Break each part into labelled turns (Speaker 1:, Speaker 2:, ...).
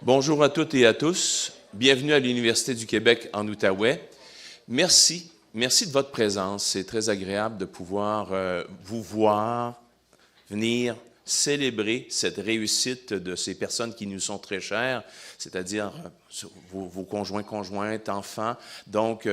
Speaker 1: Bonjour à toutes et à tous. Bienvenue à l'Université du Québec en Outaouais. Merci de votre présence. C'est très agréable de pouvoir vous voir venir célébrer cette réussite de ces personnes qui nous sont très chères, c'est-à-dire vos conjoints, conjointes, enfants. Donc,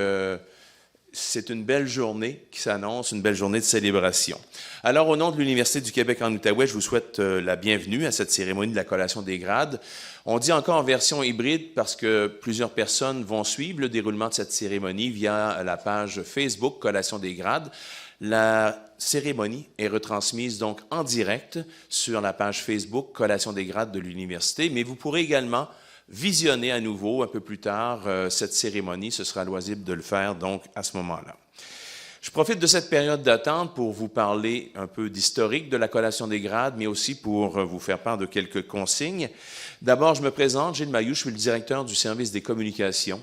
Speaker 1: c'est une belle journée qui s'annonce, une belle journée de célébration. Alors, au nom de l'Université du Québec en Outaouais, je vous souhaite la bienvenue à cette cérémonie de la collation des grades. On dit encore en version hybride parce que plusieurs personnes vont suivre le déroulement de cette cérémonie via la page Facebook Collation des grades. La cérémonie est retransmise donc en direct sur la page Facebook Collation des grades de l'Université, mais vous pourrez également visionner à nouveau un peu plus tard cette cérémonie. Ce sera loisible de le faire donc à ce moment-là. Je profite de cette période d'attente pour vous parler un peu d'historique de la collation des grades, mais aussi pour vous faire part de quelques consignes. D'abord, je me présente, Gilles Mailloux, je suis le directeur du service des communications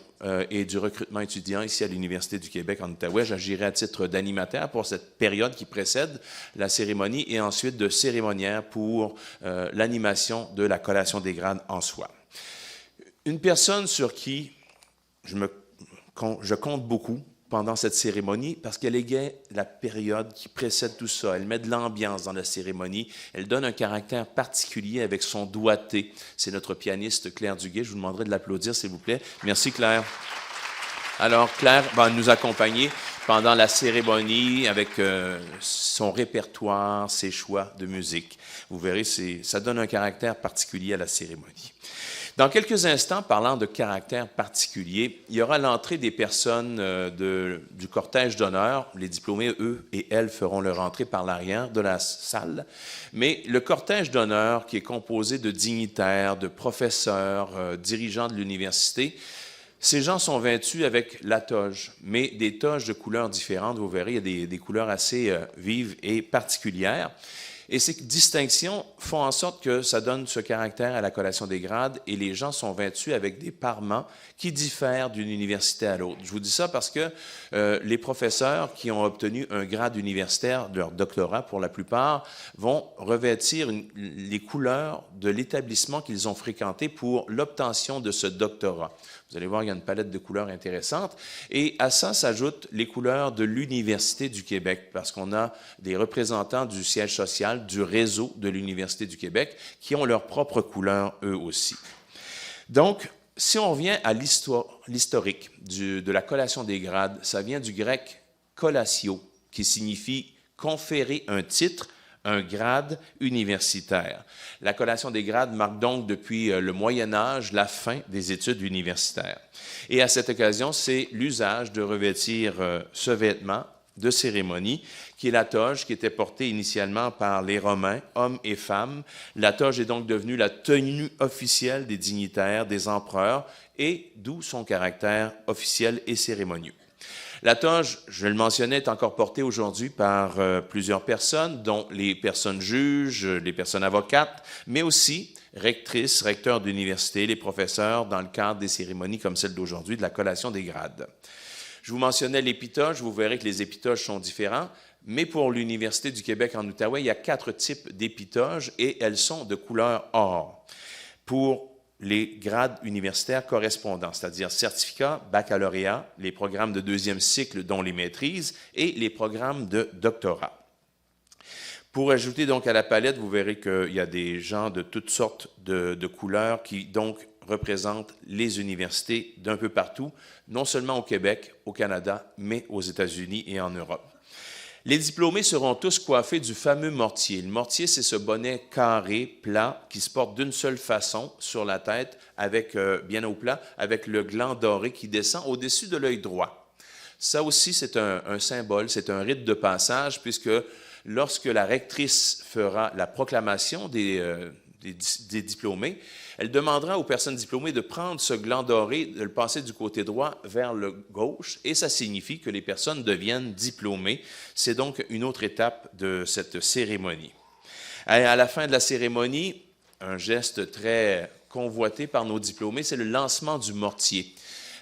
Speaker 1: et du recrutement étudiant ici à l'Université du Québec en Outaouais. J'agirai à titre d'animateur pour cette période qui précède la cérémonie et ensuite de cérémoniaire pour l'animation de la collation des grades en soi. Une personne sur qui je compte beaucoup pendant cette cérémonie, parce qu'elle égaye la période qui précède tout ça. Elle met de l'ambiance dans la cérémonie. Elle donne un caractère particulier avec son doigté. C'est notre pianiste Claire Duguay. Je vous demanderai de l'applaudir, s'il vous plaît. Merci, Claire. Alors, Claire va nous accompagner pendant la cérémonie avec son répertoire, ses choix de musique. Vous verrez, ça donne un caractère particulier à la cérémonie. Dans quelques instants, parlant de caractère particulier, il y aura l'entrée des personnes du cortège d'honneur. Les diplômés, eux et elles, feront leur entrée par l'arrière de la salle. Mais le cortège d'honneur, qui est composé de dignitaires, de professeurs, dirigeants de l'université, ces gens sont vêtus avec la toge, mais des toges de couleurs différentes. Vous verrez, il y a des couleurs assez vives et particulières. Et ces distinctions font en sorte que ça donne ce caractère à la collation des grades et les gens sont vêtus avec des parements qui diffèrent d'une université à l'autre. Je vous dis ça parce que les professeurs qui ont obtenu un grade universitaire, leur doctorat pour la plupart, vont revêtir les couleurs de l'établissement qu'ils ont fréquenté pour l'obtention de ce doctorat. Vous allez voir, il y a une palette de couleurs intéressantes. Et à ça s'ajoutent les couleurs de l'Université du Québec, parce qu'on a des représentants du siège social, du réseau de l'Université du Québec, qui ont leurs propres couleurs eux aussi. Donc, si on revient à l'historique de la collation des grades, ça vient du grec « collatio », qui signifie « conférer un titre », un grade universitaire. La collation des grades marque donc depuis le Moyen Âge la fin des études universitaires. Et à cette occasion, c'est l'usage de revêtir ce vêtement de cérémonie, qui est la toge, qui était portée initialement par les Romains, hommes et femmes. La toge est donc devenue la tenue officielle des dignitaires, des empereurs, et d'où son caractère officiel et cérémonieux. La toge, je le mentionnais, est encore portée aujourd'hui par plusieurs personnes, dont les personnes juges, les personnes avocates, mais aussi rectrices, recteurs d'université, les professeurs, dans le cadre des cérémonies comme celle d'aujourd'hui de la collation des grades. Je vous mentionnais l'épitoge, vous verrez que les épitoges sont différents, mais pour l'Université du Québec en Outaouais, il y a 4 types d'épitoges et elles sont de couleur or. Pour les grades universitaires correspondants, c'est-à-dire certificat, baccalauréat, les programmes de 2e cycle dont les maîtrises et les programmes de doctorat. Pour ajouter donc à la palette, vous verrez qu'il y a des gens de toutes sortes de couleurs qui donc représentent les universités d'un peu partout, non seulement au Québec, au Canada, mais aux États-Unis et en Europe. Les diplômés seront tous coiffés du fameux mortier. Le mortier, c'est ce bonnet carré, plat, qui se porte d'une seule façon sur la tête, avec, bien au plat, avec le gland doré qui descend au-dessus de l'œil droit. Ça aussi, c'est un symbole, c'est un rite de passage, puisque lorsque la rectrice fera la proclamation des diplômés, elle demandera aux personnes diplômées de prendre ce gland doré, de le passer du côté droit vers le gauche, et ça signifie que les personnes deviennent diplômées. C'est donc une autre étape de cette cérémonie. À la fin de la cérémonie, un geste très convoité par nos diplômés, c'est le lancement du mortier.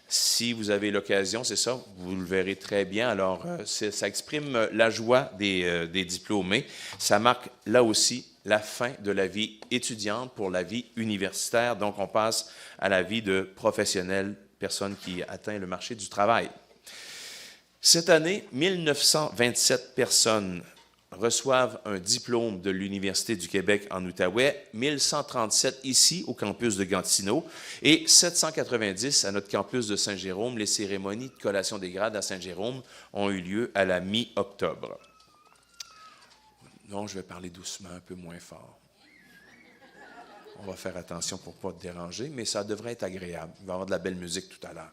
Speaker 1: Si vous avez l'occasion, c'est ça, vous le verrez très bien. Alors, ça exprime la joie des diplômés. Ça marque là aussi la fin de la vie étudiante pour la vie universitaire. Donc, on passe à la vie de professionnel, personne qui atteint le marché du travail. Cette année, 1927 personnes reçoivent un diplôme de l'Université du Québec en Outaouais, 1137 ici au campus de Gatineau et 790 à notre campus de Saint-Jérôme. Les cérémonies de collation des grades à Saint-Jérôme ont eu lieu à la mi-octobre. Non, je vais parler doucement, un peu moins fort. On va faire attention pour ne pas te déranger, mais ça devrait être agréable. Il va y avoir de la belle musique tout à l'heure.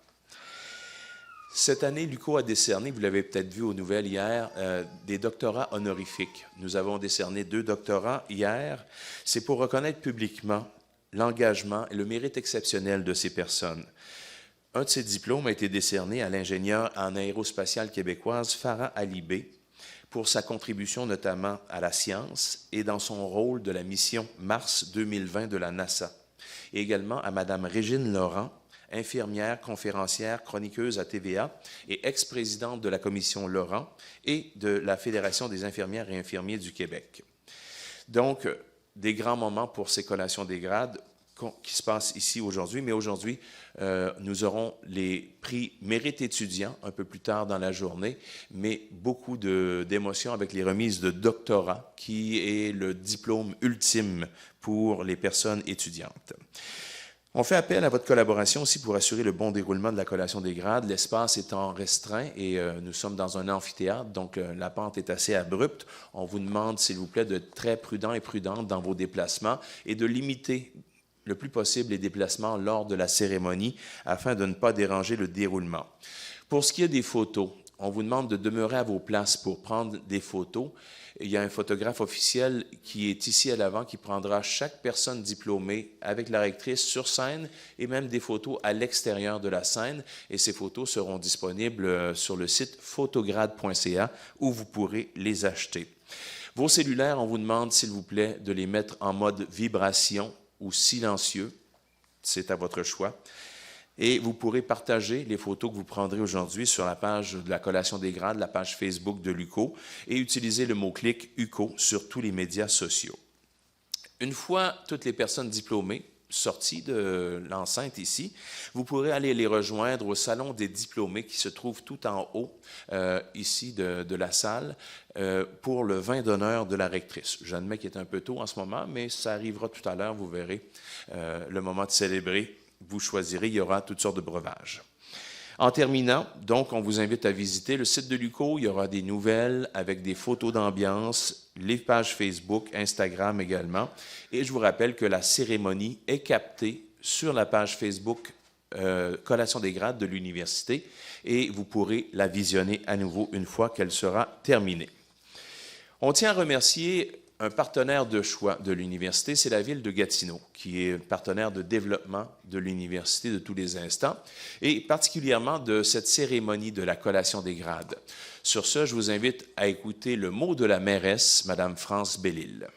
Speaker 1: Cette année, l'UQO a décerné, vous l'avez peut-être vu aux nouvelles hier, des doctorats honorifiques. Nous avons décerné 2 doctorats hier. C'est pour reconnaître publiquement l'engagement et le mérite exceptionnel de ces personnes. Un de ces diplômes a été décerné à l'ingénieur en aérospatiale québécoise Farah Alibé pour sa contribution notamment à la science et dans son rôle de la mission Mars 2020 de la NASA. Et également à Mme Régine Laurent, infirmière, conférencière, chroniqueuse à TVA et ex-présidente de la commission Laurent et de la Fédération des infirmières et infirmiers du Québec. Donc, des grands moments pour ces collations des grades qui se passent ici aujourd'hui, mais aujourd'hui, nous aurons les prix Mérite étudiant un peu plus tard dans la journée, mais beaucoup d'émotions avec les remises de doctorat, qui est le diplôme ultime pour les personnes étudiantes. On fait appel à votre collaboration aussi pour assurer le bon déroulement de la collation des grades. L'espace étant restreint et nous sommes dans un amphithéâtre, donc la pente est assez abrupte. On vous demande, s'il vous plaît, d'être très prudent et prudente dans vos déplacements et de limiter le plus possible les déplacements lors de la cérémonie afin de ne pas déranger le déroulement. Pour ce qui est des photos, on vous demande de demeurer à vos places pour prendre des photos. Il y a un photographe officiel qui est ici à l'avant qui prendra chaque personne diplômée avec la rectrice sur scène et même des photos à l'extérieur de la scène. Et ces photos seront disponibles sur le site photograde.ca où vous pourrez les acheter. Vos cellulaires, on vous demande, s'il vous plaît, de les mettre en mode vibration ou silencieux. C'est à votre choix. Et vous pourrez partager les photos que vous prendrez aujourd'hui sur la page de la collation des grades, la page Facebook de l'UQO, et utiliser le mot-clic UQO sur tous les médias sociaux. Une fois toutes les personnes diplômées sorties de l'enceinte ici, vous pourrez aller les rejoindre au salon des diplômés qui se trouve tout en haut ici de la salle pour le vin d'honneur de la rectrice. J'admets qu'il est un peu tôt en ce moment, mais ça arrivera tout à l'heure, vous verrez, le moment de célébrer. Vous choisirez, il y aura toutes sortes de breuvages. En terminant, donc, on vous invite à visiter le site de l'UQO. Il y aura des nouvelles avec des photos d'ambiance, les pages Facebook, Instagram également. Et je vous rappelle que la cérémonie est captée sur la page Facebook Collation des grades de l'université et vous pourrez la visionner à nouveau une fois qu'elle sera terminée. On tient à remercier un partenaire de choix de l'université, c'est la ville de Gatineau, qui est partenaire de développement de l'université de tous les instants, et particulièrement de cette cérémonie de la collation des grades. Sur ce, je vous invite à écouter le mot de la mairesse, Mme France Bellil.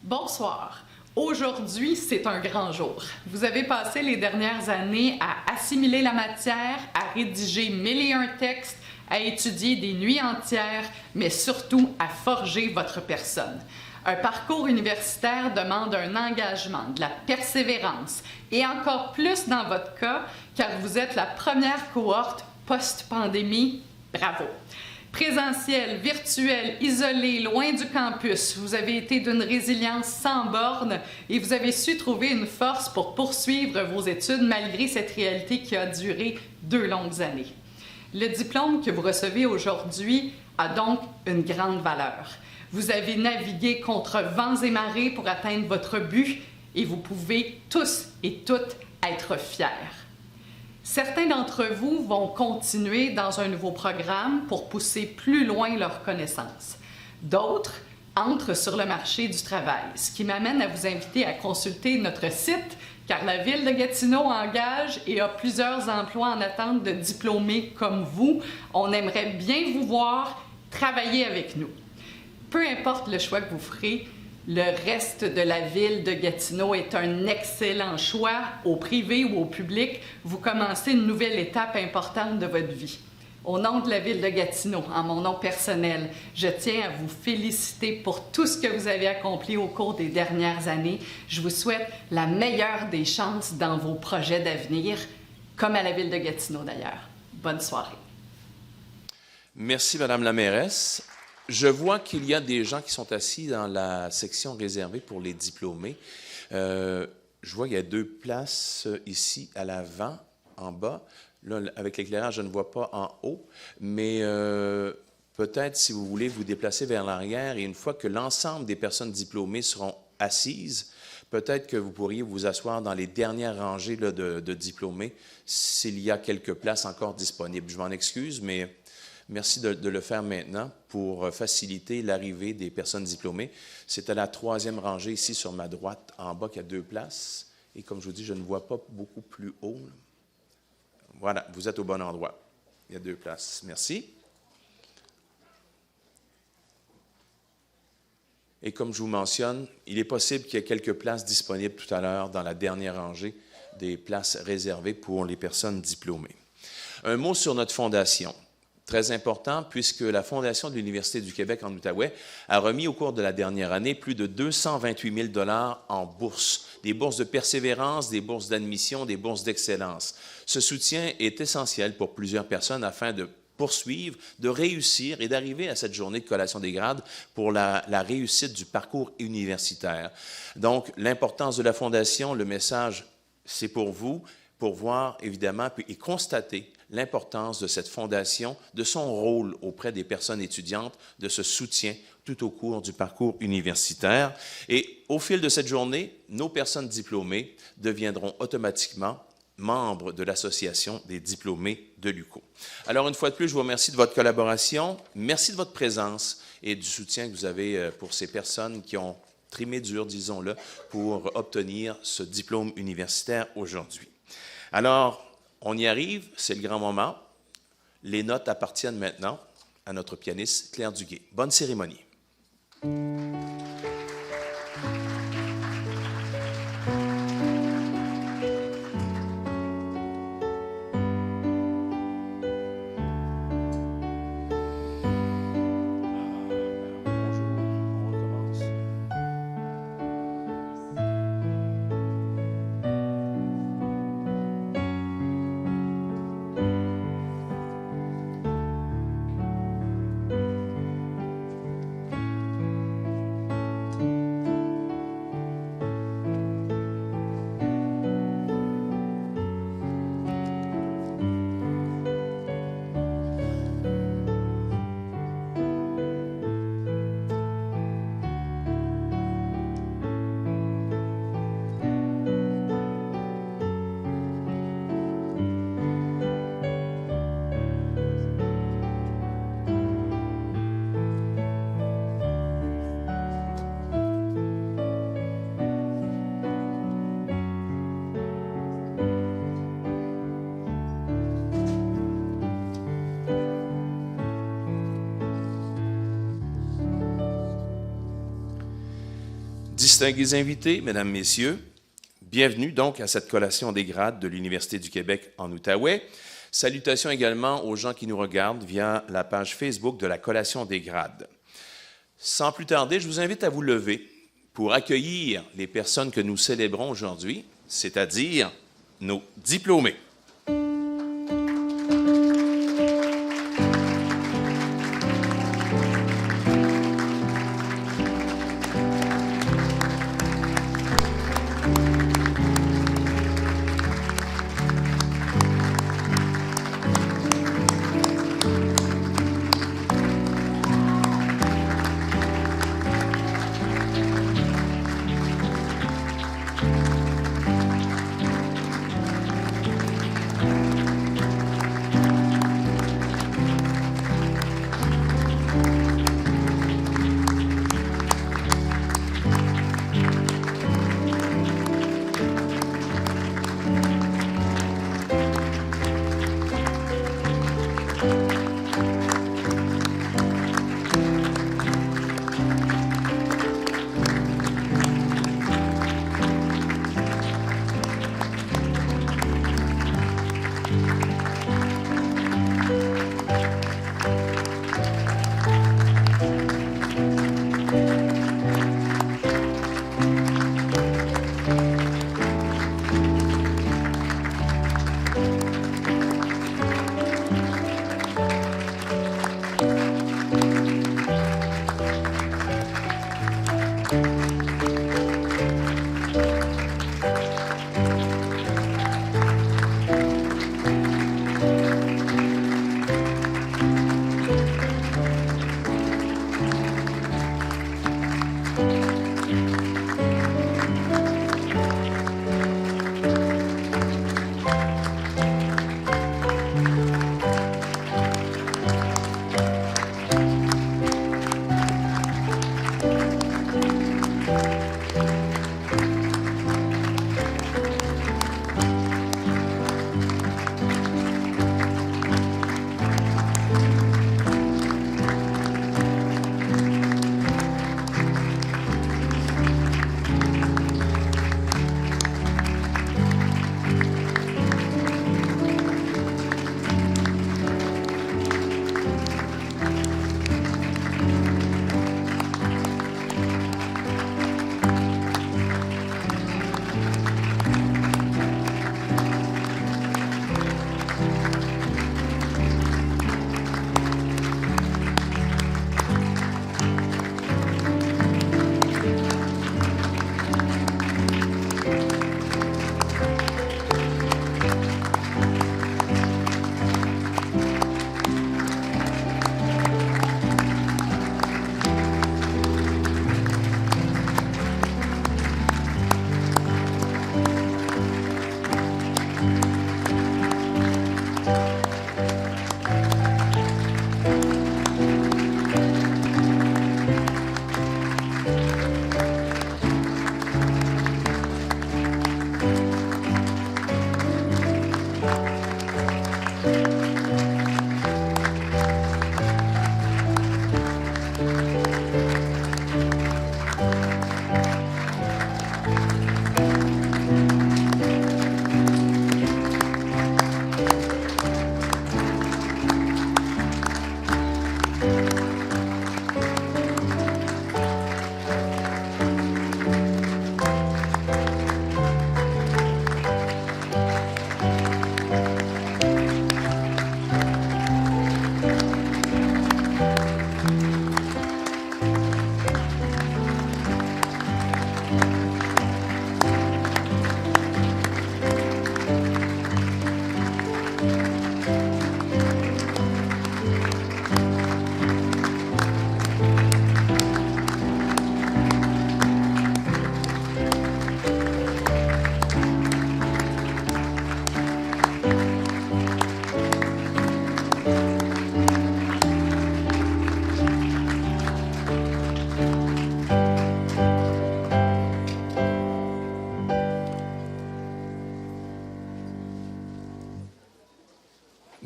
Speaker 2: Bonsoir. Aujourd'hui, c'est un grand jour. Vous avez passé les dernières années à assimiler la matière, à rédiger 1001 textes, à étudier des nuits entières, mais surtout à forger votre personne. Un parcours universitaire demande un engagement, de la persévérance, et encore plus dans votre cas, car vous êtes la première cohorte post-pandémie. Bravo! Présentiel, virtuel, isolé, loin du campus, vous avez été d'une résilience sans bornes et vous avez su trouver une force pour poursuivre vos études malgré cette réalité qui a duré 2 longues années. Le diplôme que vous recevez aujourd'hui a donc une grande valeur. Vous avez navigué contre vents et marées pour atteindre votre but et vous pouvez tous et toutes être fiers. Certains d'entre vous vont continuer dans un nouveau programme pour pousser plus loin leurs connaissances. D'autres entrent sur le marché du travail, ce qui m'amène à vous inviter à consulter notre site car la Ville de Gatineau engage et a plusieurs emplois en attente de diplômés comme vous. On aimerait bien vous voir travailler avec nous. Peu importe le choix que vous ferez, le reste de la Ville de Gatineau est un excellent choix, au privé ou au public. Vous commencez une nouvelle étape importante de votre vie. Au nom de la Ville de Gatineau, en mon nom personnel, je tiens à vous féliciter pour tout ce que vous avez accompli au cours des dernières années. Je vous souhaite la meilleure des chances dans vos projets d'avenir, comme à la Ville de Gatineau d'ailleurs. Bonne soirée.
Speaker 1: Merci, Madame la mairesse. Je vois qu'il y a des gens qui sont assis dans la section réservée pour les diplômés. Je vois qu'il y a 2 places ici à l'avant, en bas. Là, avec l'éclairage, je ne vois pas en haut, mais peut-être, si vous voulez, vous déplacer vers l'arrière et une fois que l'ensemble des personnes diplômées seront assises, peut-être que vous pourriez vous asseoir dans les dernières rangées là, de diplômés s'il y a quelques places encore disponibles. Je m'en excuse, mais merci de le faire maintenant pour faciliter l'arrivée des personnes diplômées. C'est à la 3e rangée ici sur ma droite, en bas, qu'il y a 2 places. Et comme je vous dis, je ne vois pas beaucoup plus haut. Voilà, vous êtes au bon endroit. Il y a 2 places. Merci. Et comme je vous mentionne, il est possible qu'il y ait quelques places disponibles tout à l'heure dans la dernière rangée des places réservées pour les personnes diplômées. Un mot sur notre fondation. Très important, puisque la Fondation de l'Université du Québec en Outaouais a remis au cours de la dernière année plus de 228 000 $ en bourses, des bourses de persévérance, des bourses d'admission, des bourses d'excellence. Ce soutien est essentiel pour plusieurs personnes afin de poursuivre, de réussir et d'arriver à cette journée de collation des grades pour la réussite du parcours universitaire. Donc, l'importance de la Fondation, le message, c'est pour vous, pour voir évidemment et constater l'importance de cette fondation, de son rôle auprès des personnes étudiantes, de ce soutien tout au cours du parcours universitaire. Et au fil de cette journée, nos personnes diplômées deviendront automatiquement membres de l'Association des diplômés de l'UQO. Alors, une fois de plus, je vous remercie de votre collaboration. Merci de votre présence et du soutien que vous avez pour ces personnes qui ont trimé dur, disons-le, pour obtenir ce diplôme universitaire aujourd'hui. Alors, on y arrive, c'est le grand moment. Les notes appartiennent maintenant à notre pianiste Claire Duguay. Bonne cérémonie. Distingués invités, Mesdames, Messieurs, bienvenue donc à cette collation des grades de l'Université du Québec en Outaouais. Salutations également aux gens qui nous regardent via la page Facebook de la collation des grades. Sans plus tarder, je vous invite à vous lever pour accueillir les personnes que nous célébrons aujourd'hui, c'est-à-dire nos diplômés.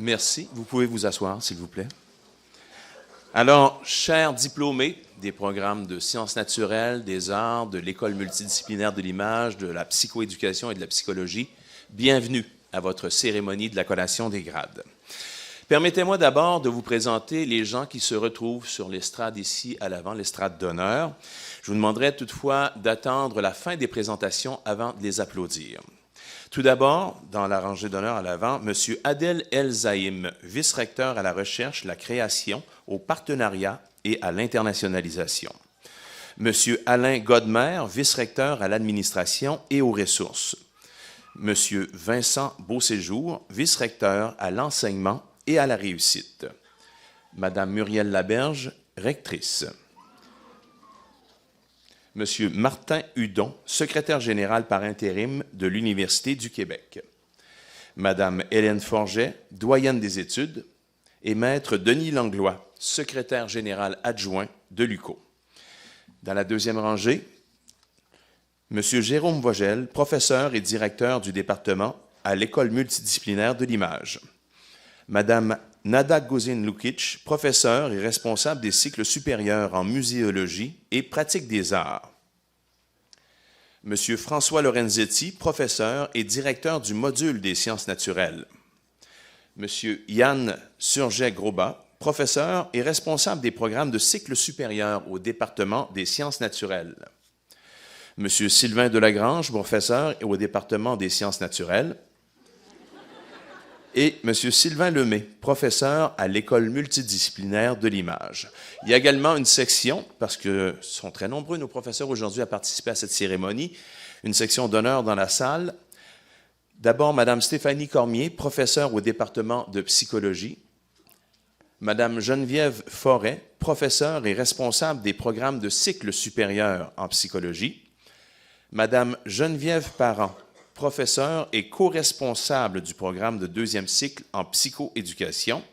Speaker 1: Merci. Vous pouvez vous asseoir, s'il vous plaît. Alors, chers diplômés des programmes de sciences naturelles, des arts, de l'école multidisciplinaire de l'image, de la psychoéducation et de la psychologie, bienvenue à votre cérémonie de la collation des grades. Permettez-moi d'abord de vous présenter les gens qui se retrouvent sur l'estrade ici à l'avant, l'estrade d'honneur. Je vous demanderai toutefois d'attendre la fin des présentations avant de les applaudir. Tout d'abord, dans la rangée d'honneur à l'avant, M. Adel El-Zaïm, vice-recteur à la recherche, la création, au partenariat et à l'internationalisation. M. Alain Godmer, vice-recteur à l'administration et aux ressources. M. Vincent Beauséjour, vice-recteur à l'enseignement et à la réussite. Mme Muriel Laberge, rectrice. M. Martin Hudon, secrétaire général par intérim de l'Université du Québec. Mme Hélène Forget, doyenne des études, et Maître Denis Langlois, secrétaire général adjoint de l'UQO. Dans la deuxième rangée, M. Jérôme Vogel, professeur et directeur du département à l'École multidisciplinaire de l'image. Mme Nada Gozin-Lukic, professeure et responsable des cycles supérieurs en muséologie et pratique des arts. M. François Lorenzetti, professeur et directeur du module des sciences naturelles. M. Yann Surget-Groba, professeur et responsable des programmes de cycle supérieur au département des sciences naturelles. M. Sylvain Delagrange, professeur au département des sciences naturelles. Et M. Sylvain Lemay, professeur à l'École multidisciplinaire de l'image. Il y a également une section, parce que sont très nombreux nos professeurs aujourd'hui à participer à cette cérémonie, une section d'honneur dans la salle. D'abord, Mme Stéphanie Cormier, professeure au département de psychologie. Mme Geneviève Forêt, professeure et responsable des programmes de cycle supérieur en psychologie. Mme Geneviève Parent, professeur et co-responsable du programme de deuxième cycle en psychoéducation.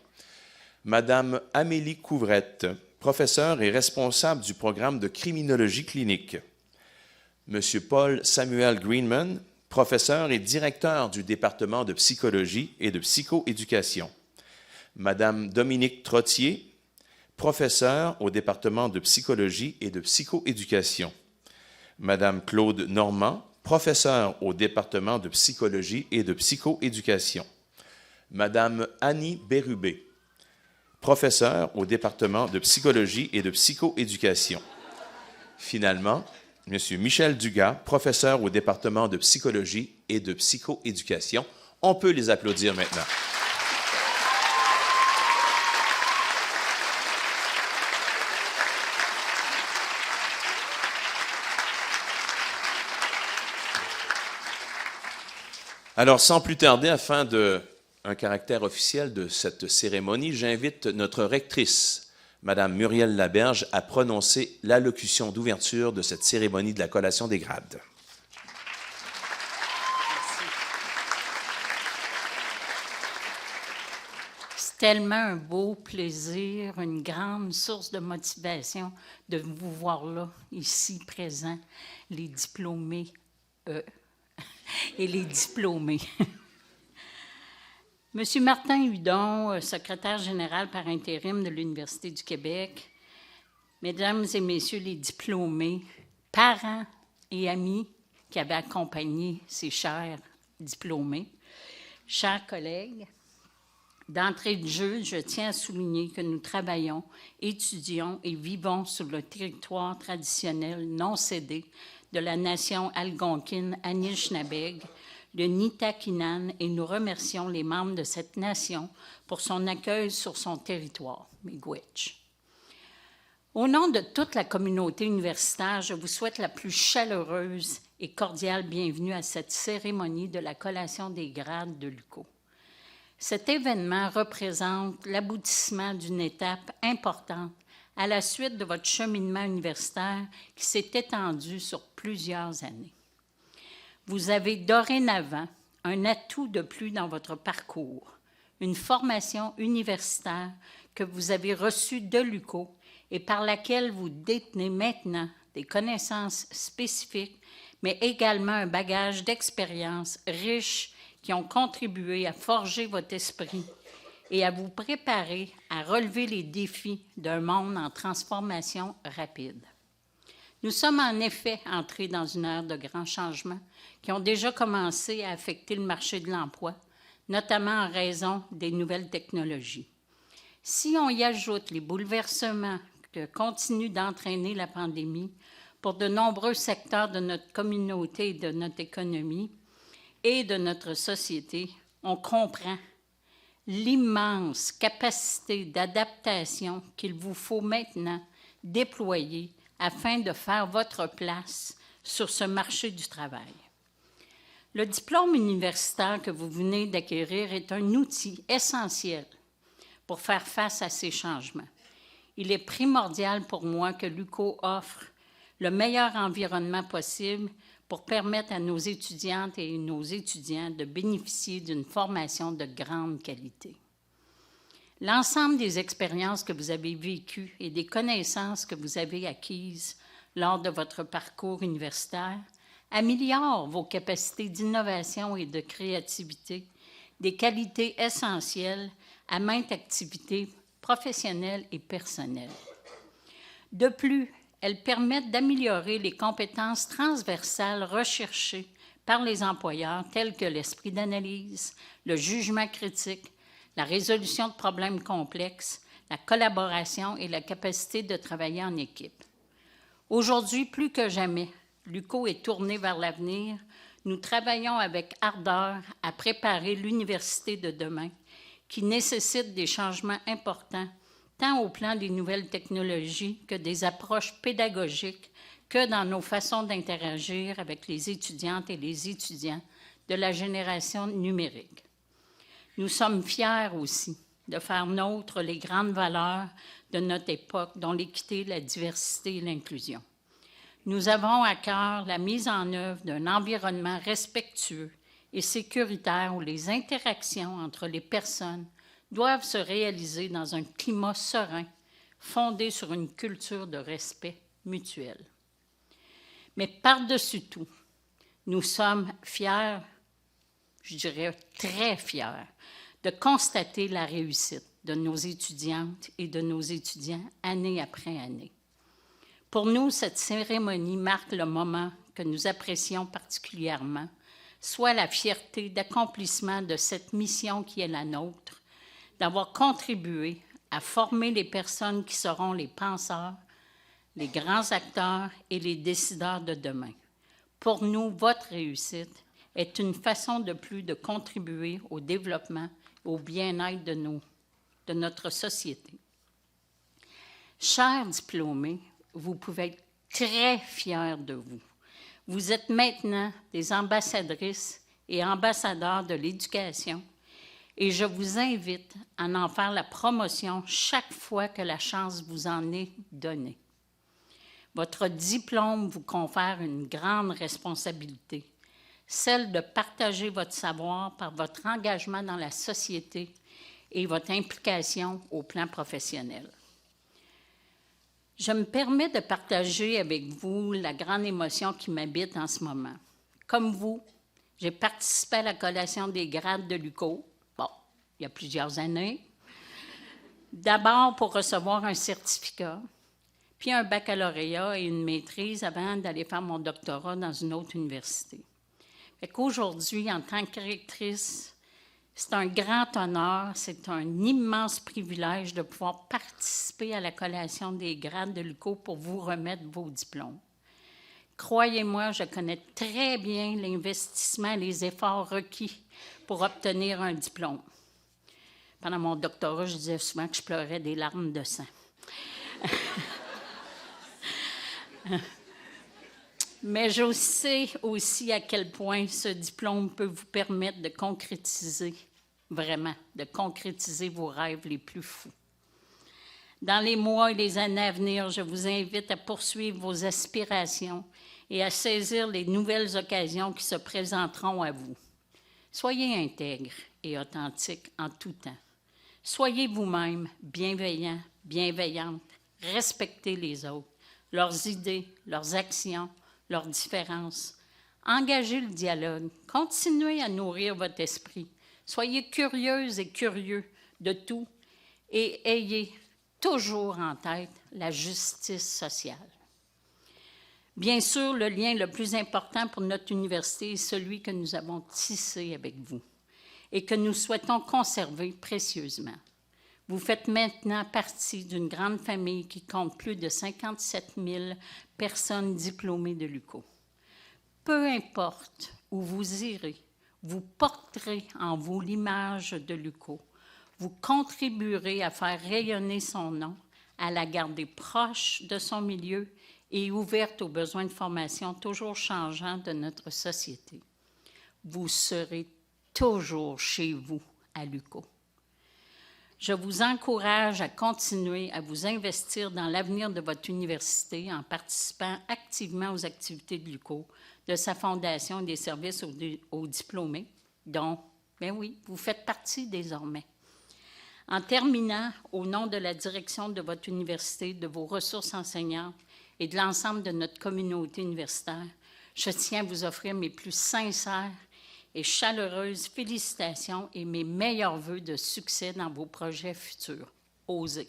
Speaker 1: Madame Amélie Couvrette, professeure et responsable du programme de criminologie clinique. Monsieur Paul Samuel Greenman, professeur et directeur du département de psychologie et de psychoéducation. Madame Dominique Trottier, professeure au département de psychologie et de psychoéducation. Madame Claude Normand, professeure au département de psychologie et de psychoéducation. Madame Annie Bérubé, professeure au département de psychologie et de psychoéducation. Finalement, M. Michel Dugas, professeur au département de psychologie et de psychoéducation. On peut les applaudir maintenant. Alors, sans plus tarder, afin d'un caractère officiel de cette cérémonie, j'invite notre rectrice, Mme Muriel Laberge, à prononcer l'allocution d'ouverture de cette cérémonie de la collation des grades.
Speaker 3: C'est tellement un beau plaisir, une grande source de motivation de vous voir là, ici, présents, les diplômés et les diplômés. Monsieur Martin Hudon, secrétaire général par intérim de l'Université du Québec, Mesdames et Messieurs les diplômés, parents et amis qui avaient accompagné ces chers diplômés, chers collègues, d'entrée de jeu, je tiens à souligner que nous travaillons, étudions et vivons sur le territoire traditionnel non cédé de la nation algonquine Anishinaabe, de Nitakinan, et nous remercions les membres de cette nation pour son accueil sur son territoire, Miigwech. Au nom de toute la communauté universitaire, je vous souhaite la plus chaleureuse et cordiale bienvenue à cette cérémonie de la collation des grades de l'UQO. Cet événement représente l'aboutissement d'une étape importante à la suite de votre cheminement universitaire qui s'est étendu sur plusieurs années. Vous avez dorénavant un atout de plus dans votre parcours, une formation universitaire que vous avez reçue de l'UQO et par laquelle vous détenez maintenant des connaissances spécifiques, mais également un bagage d'expériences riches qui ont contribué à forger votre esprit et à vous préparer à relever les défis d'un monde en transformation rapide. Nous sommes en effet entrés dans une ère de grands changements qui ont déjà commencé à affecter le marché de l'emploi, notamment en raison des nouvelles technologies. Si on y ajoute les bouleversements que continue d'entraîner la pandémie pour de nombreux secteurs de notre communauté et de notre économie et de notre société, on comprend l'immense capacité d'adaptation qu'il vous faut maintenant déployer afin de faire votre place sur ce marché du travail. Le diplôme universitaire que vous venez d'acquérir est un outil essentiel pour faire face à ces changements. Il est primordial pour moi que l'UQO offre le meilleur environnement possible pour permettre à nos étudiantes et nos étudiants de bénéficier d'une formation de grande qualité. L'ensemble des expériences que vous avez vécues et des connaissances que vous avez acquises lors de votre parcours universitaire améliorent vos capacités d'innovation et de créativité, des qualités essentielles à maintes activités professionnelles et personnelles. De plus, elles permettent d'améliorer les compétences transversales recherchées par les employeurs telles que l'esprit d'analyse, le jugement critique, la résolution de problèmes complexes, la collaboration et la capacité de travailler en équipe. Aujourd'hui, plus que jamais, l'UQO est tourné vers l'avenir. Nous travaillons avec ardeur à préparer l'université de demain qui nécessite des changements importants, tant au plan des nouvelles technologies que des approches pédagogiques, que dans nos façons d'interagir avec les étudiantes et les étudiants de la génération numérique. Nous sommes fiers aussi de faire nôtre les grandes valeurs de notre époque, dont l'équité, la diversité et l'inclusion. Nous avons à cœur la mise en œuvre d'un environnement respectueux et sécuritaire où les interactions entre les personnes doivent se réaliser dans un climat serein, fondé sur une culture de respect mutuel. Mais par-dessus tout, nous sommes fiers, je dirais très fiers, de constater la réussite de nos étudiantes et de nos étudiants année après année. Pour nous, cette cérémonie marque le moment que nous apprécions particulièrement, soit la fierté d'accomplissement de cette mission qui est la nôtre, d'avoir contribué à former les personnes qui seront les penseurs, les grands acteurs et les décideurs de demain. Pour nous, votre réussite est une façon de plus de contribuer au développement et au bien-être de notre société. Chers diplômés, vous pouvez être très fiers de vous. Vous êtes maintenant des ambassadrices et ambassadeurs de l'éducation et je vous invite à en faire la promotion chaque fois que la chance vous en est donnée. Votre diplôme vous confère une grande responsabilité, celle de partager votre savoir par votre engagement dans la société et votre implication au plan professionnel. Je me permets de partager avec vous la grande émotion qui m'habite en ce moment. Comme vous, j'ai participé à la collation des grades de l'UQO, il y a plusieurs années. D'abord pour recevoir un certificat, puis un baccalauréat et une maîtrise avant d'aller faire mon doctorat dans une autre université. Fait qu'aujourd'hui, en tant que rectrice, c'est un grand honneur, c'est un immense privilège de pouvoir participer à la collation des grades de l'UQO pour vous remettre vos diplômes. Croyez-moi, je connais très bien l'investissement et les efforts requis pour obtenir un diplôme. Pendant mon doctorat, je disais souvent que je pleurais des larmes de sang. Mais je sais aussi à quel point ce diplôme peut vous permettre de concrétiser, vraiment, de concrétiser vos rêves les plus fous. Dans les mois et les années à venir, je vous invite à poursuivre vos aspirations et à saisir les nouvelles occasions qui se présenteront à vous. Soyez intègres et authentiques en tout temps. Soyez vous-même bienveillants, bienveillantes, respectez les autres, leurs idées, leurs actions, leurs différences. Engagez le dialogue, continuez à nourrir votre esprit. Soyez curieuses et curieux de tout et ayez toujours en tête la justice sociale. Bien sûr, le lien le plus important pour notre université est celui que nous avons tissé avec vous et que nous souhaitons conserver précieusement. Vous faites maintenant partie d'une grande famille qui compte plus de 57 000 personnes diplômées de l'UQO. Peu importe où vous irez, vous porterez en vous l'image de l'UQO. Vous contribuerez à faire rayonner son nom, à la garder proche de son milieu et ouverte aux besoins de formation toujours changeants de notre société. Vous serez toujours chez vous à l'UQO. Je vous encourage à continuer à vous investir dans l'avenir de votre université en participant activement aux activités de l'UQO, de sa fondation et des services aux diplômés, dont, bien oui, vous faites partie désormais. En terminant, au nom de la direction de votre université, de vos ressources enseignantes et de l'ensemble de notre communauté universitaire, je tiens à vous offrir mes plus sincères et chaleureuses félicitations et mes meilleurs vœux de succès dans vos projets futurs. Osez!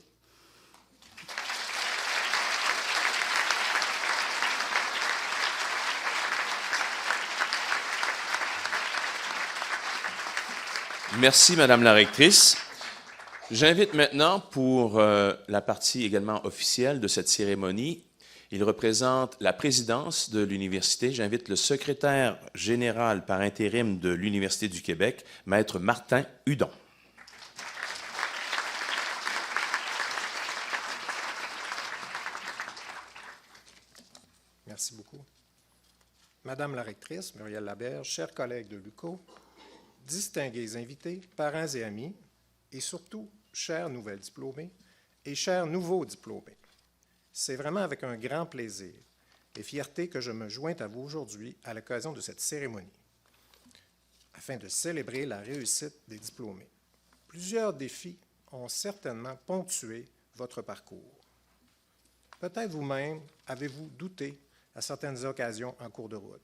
Speaker 1: Merci, Madame la rectrice. J'invite maintenant pour la partie également officielle de cette cérémonie. Il représente la présidence de l'université. J'invite le secrétaire général par intérim de l'Université du Québec, Maître Martin Hudon.
Speaker 4: Merci beaucoup. Madame la rectrice, Muriel Laberge, chers collègues de l'UQO, distingués invités, parents et amis, et surtout, chers nouvelles diplômés et chers nouveaux diplômés. C'est vraiment avec un grand plaisir et fierté que je me joins à vous aujourd'hui à l'occasion de cette cérémonie, afin de célébrer la réussite des diplômés. Plusieurs défis ont certainement ponctué votre parcours. Peut-être vous-même avez-vous douté à certaines occasions en cours de route,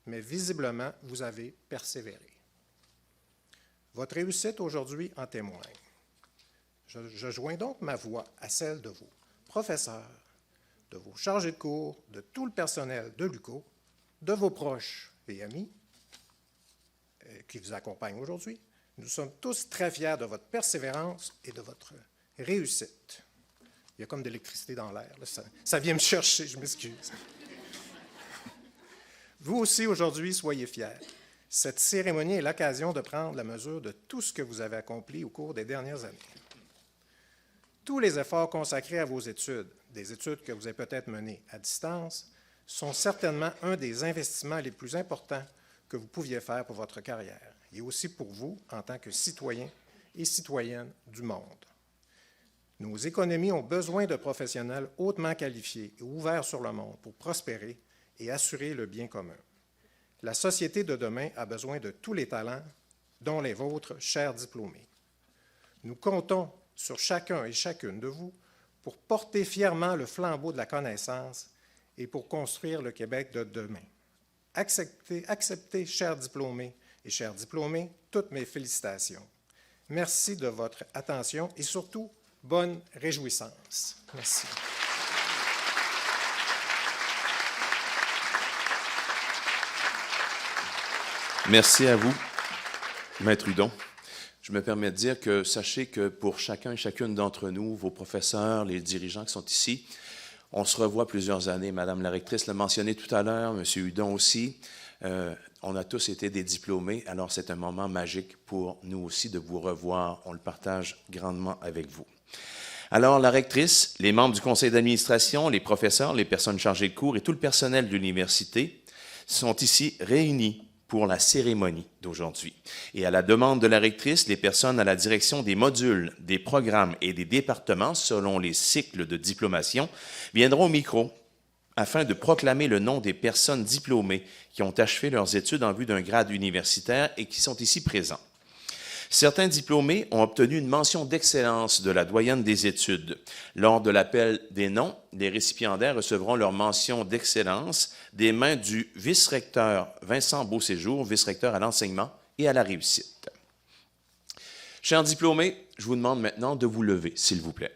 Speaker 4: mais visiblement, vous avez persévéré. Votre réussite aujourd'hui en témoigne. Je joins donc ma voix à celle de vos professeurs, de vos chargés de cours, de tout le personnel de l'UQO, de vos proches et amis qui vous accompagnent aujourd'hui. Nous sommes tous très fiers de votre persévérance et de votre réussite. Il y a comme de l'électricité dans l'air. Ça vient me chercher, je m'excuse. Vous aussi, aujourd'hui, soyez fiers. Cette cérémonie est l'occasion de prendre la mesure de tout ce que vous avez accompli au cours des dernières années. Tous les efforts consacrés à vos études, des études que vous avez peut-être menées à distance, sont certainement un des investissements les plus importants que vous pouviez faire pour votre carrière, et aussi pour vous en tant que citoyens et citoyennes du monde. Nos économies ont besoin de professionnels hautement qualifiés et ouverts sur le monde pour prospérer et assurer le bien commun. La société de demain a besoin de tous les talents, dont les vôtres, chers diplômés. Nous comptons sur chacun et chacune de vous pour porter fièrement le flambeau de la connaissance et pour construire le Québec de demain. Acceptez, chers diplômés et chers diplômés, toutes mes félicitations. Merci de votre attention et surtout, bonne réjouissance. Merci.
Speaker 1: Merci à vous, Maître Hudon. Je me permets de dire que sachez que pour chacun et chacune d'entre nous, vos professeurs, les dirigeants qui sont ici, on se revoit plusieurs années. Madame la rectrice l'a mentionné tout à l'heure, Monsieur Hudon aussi. On a tous été des diplômés, alors c'est un moment magique pour nous aussi de vous revoir. On le partage grandement avec vous. Alors, la rectrice, les membres du conseil d'administration, les professeurs, les personnes chargées de cours et tout le personnel de l'université sont ici réunis pour la cérémonie d'aujourd'hui. Et à la demande de la rectrice, les personnes à la direction des modules, des programmes et des départements, selon les cycles de diplomation, viendront au micro afin de proclamer le nom des personnes diplômées qui ont achevé leurs études en vue d'un grade universitaire et qui sont ici présents. Certains diplômés ont obtenu une mention d'excellence de la doyenne des études. Lors de l'appel des noms, les récipiendaires recevront leur mention d'excellence des mains du vice-recteur Vincent Beauséjour, vice-recteur à l'enseignement et à la réussite. Chers diplômés, je vous demande maintenant de vous lever, s'il vous plaît.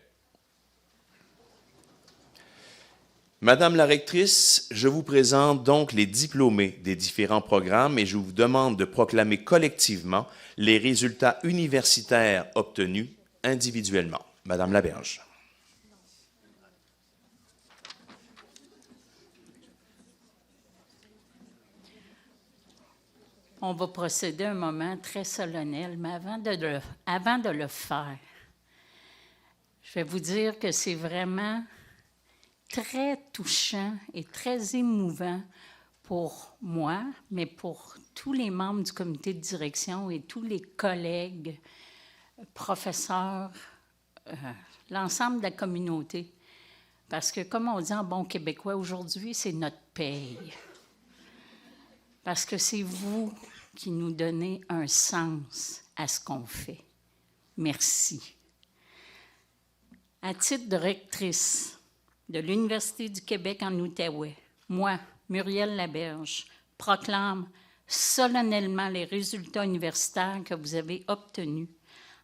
Speaker 1: Madame la rectrice, je vous présente donc les diplômés des différents programmes et je vous demande de proclamer collectivement les résultats universitaires obtenus individuellement. Madame Laberge.
Speaker 3: On va procéder à un moment très solennel, mais avant de le faire, je vais vous dire que c'est vraiment très touchant et très émouvant pour moi, mais pour tous les membres du comité de direction et tous les collègues, professeurs, l'ensemble de la communauté. Parce que, comme on dit en bon québécois, aujourd'hui, c'est notre paye. Parce que c'est vous qui nous donnez un sens à ce qu'on fait. Merci. À titre de rectrice de l'Université du Québec en Outaouais, moi, Muriel Laberge, proclame solennellement les résultats universitaires que vous avez obtenus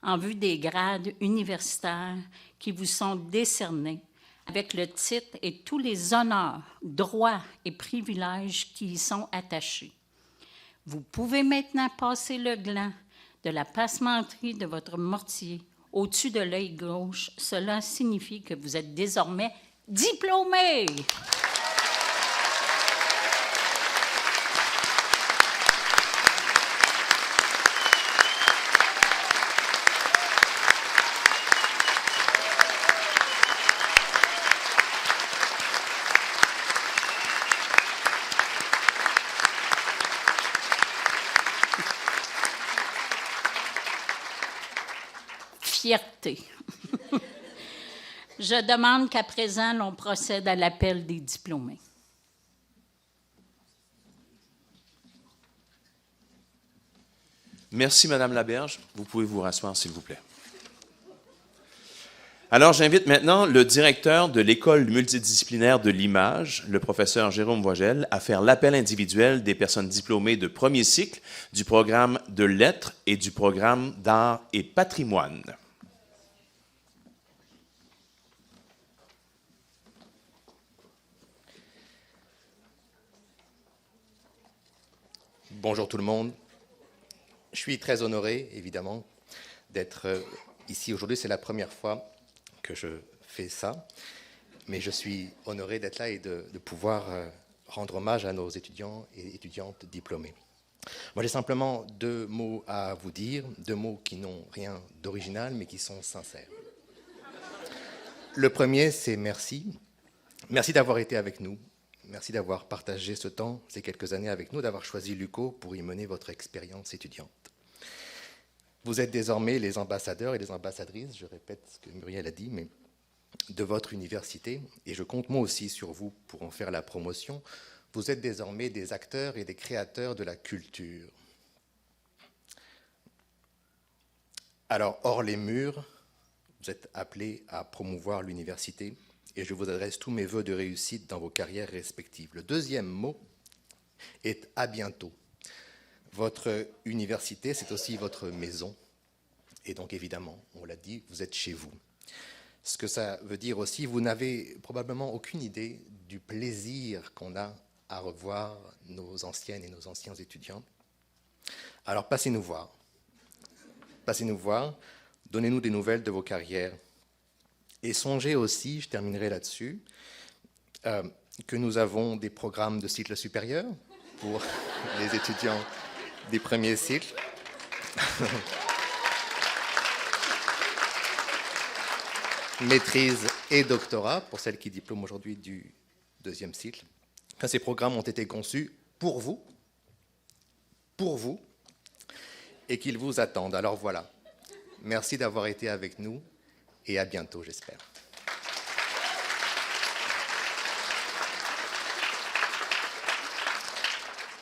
Speaker 3: en vue des grades universitaires qui vous sont décernés avec le titre et tous les honneurs, droits et privilèges qui y sont attachés. Vous pouvez maintenant passer le gland de la passementerie de votre mortier au-dessus de l'œil gauche. Cela signifie que vous êtes désormais diplômé. Fierté. Je demande qu'à présent, l'on procède à l'appel des diplômés.
Speaker 1: Merci, Madame Laberge. Vous pouvez vous rasseoir, s'il vous plaît. Alors, j'invite maintenant le directeur de l'École multidisciplinaire de l'image, le professeur Jérôme Vogel, à faire l'appel individuel des personnes diplômées de premier cycle du programme de lettres et du programme d'art et patrimoine.
Speaker 5: Bonjour tout le monde. Je suis très honoré, évidemment, d'être ici aujourd'hui. C'est la première fois que je fais ça, mais je suis honoré d'être là et de pouvoir rendre hommage à nos étudiants et étudiantes diplômés. Moi, j'ai simplement 2 mots à vous dire, 2 mots qui n'ont rien d'original, mais qui sont sincères. Le premier, c'est merci. Merci d'avoir été avec nous. Merci d'avoir partagé ce temps, ces quelques années avec nous, d'avoir choisi l'UQO pour y mener votre expérience étudiante. Vous êtes désormais les ambassadeurs et les ambassadrices, je répète ce que Muriel a dit, mais de votre université, et je compte moi aussi sur vous pour en faire la promotion. Vous êtes désormais des acteurs et des créateurs de la culture. Alors, hors les murs, vous êtes appelés à promouvoir l'université, et je vous adresse tous mes vœux de réussite dans vos carrières respectives. Le deuxième mot est à bientôt. Votre université, c'est aussi votre maison. Et donc, évidemment, on l'a dit, vous êtes chez vous. Ce que ça veut dire aussi, vous n'avez probablement aucune idée du plaisir qu'on a à revoir nos anciennes et nos anciens étudiants. Alors, passez nous voir. Passez-nous voir. Donnez-nous des nouvelles de vos carrières. Et songez aussi, je terminerai là-dessus, que nous avons des programmes de cycle supérieur pour les étudiants des premiers cycles. Maîtrise et doctorat pour celles qui diplôment aujourd'hui du 2e cycle. Ces programmes ont été conçus pour vous, et qu'ils vous attendent. Alors voilà, merci d'avoir été avec nous. Et à bientôt, j'espère.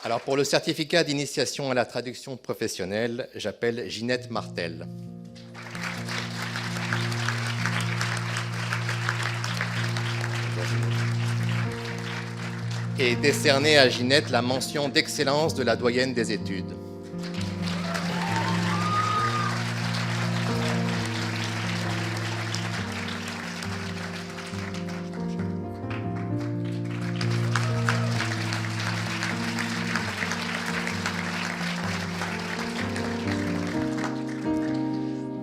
Speaker 5: Alors, pour le certificat d'initiation à la traduction professionnelle, j'appelle Ginette Martel. Et décerner à Ginette la mention d'excellence de la doyenne des études.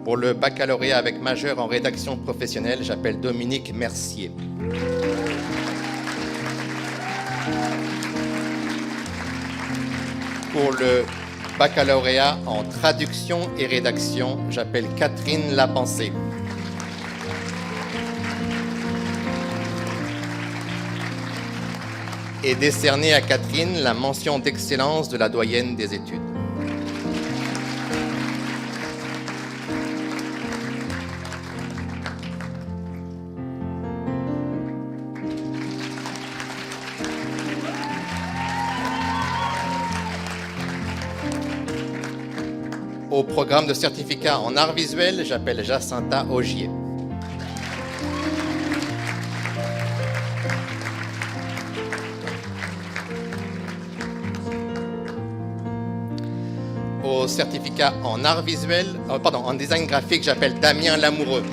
Speaker 5: Pour le baccalauréat avec majeur en rédaction professionnelle, j'appelle Dominique Mercier. Pour le baccalauréat en traduction et rédaction, j'appelle Catherine Lapensée. Et décerné à Catherine la mention d'excellence de la doyenne des études. Au programme de certificat en art visuel, j'appelle Jacinta Augier. Au certificat en art visuel, en design graphique, j'appelle Damien Lamoureux.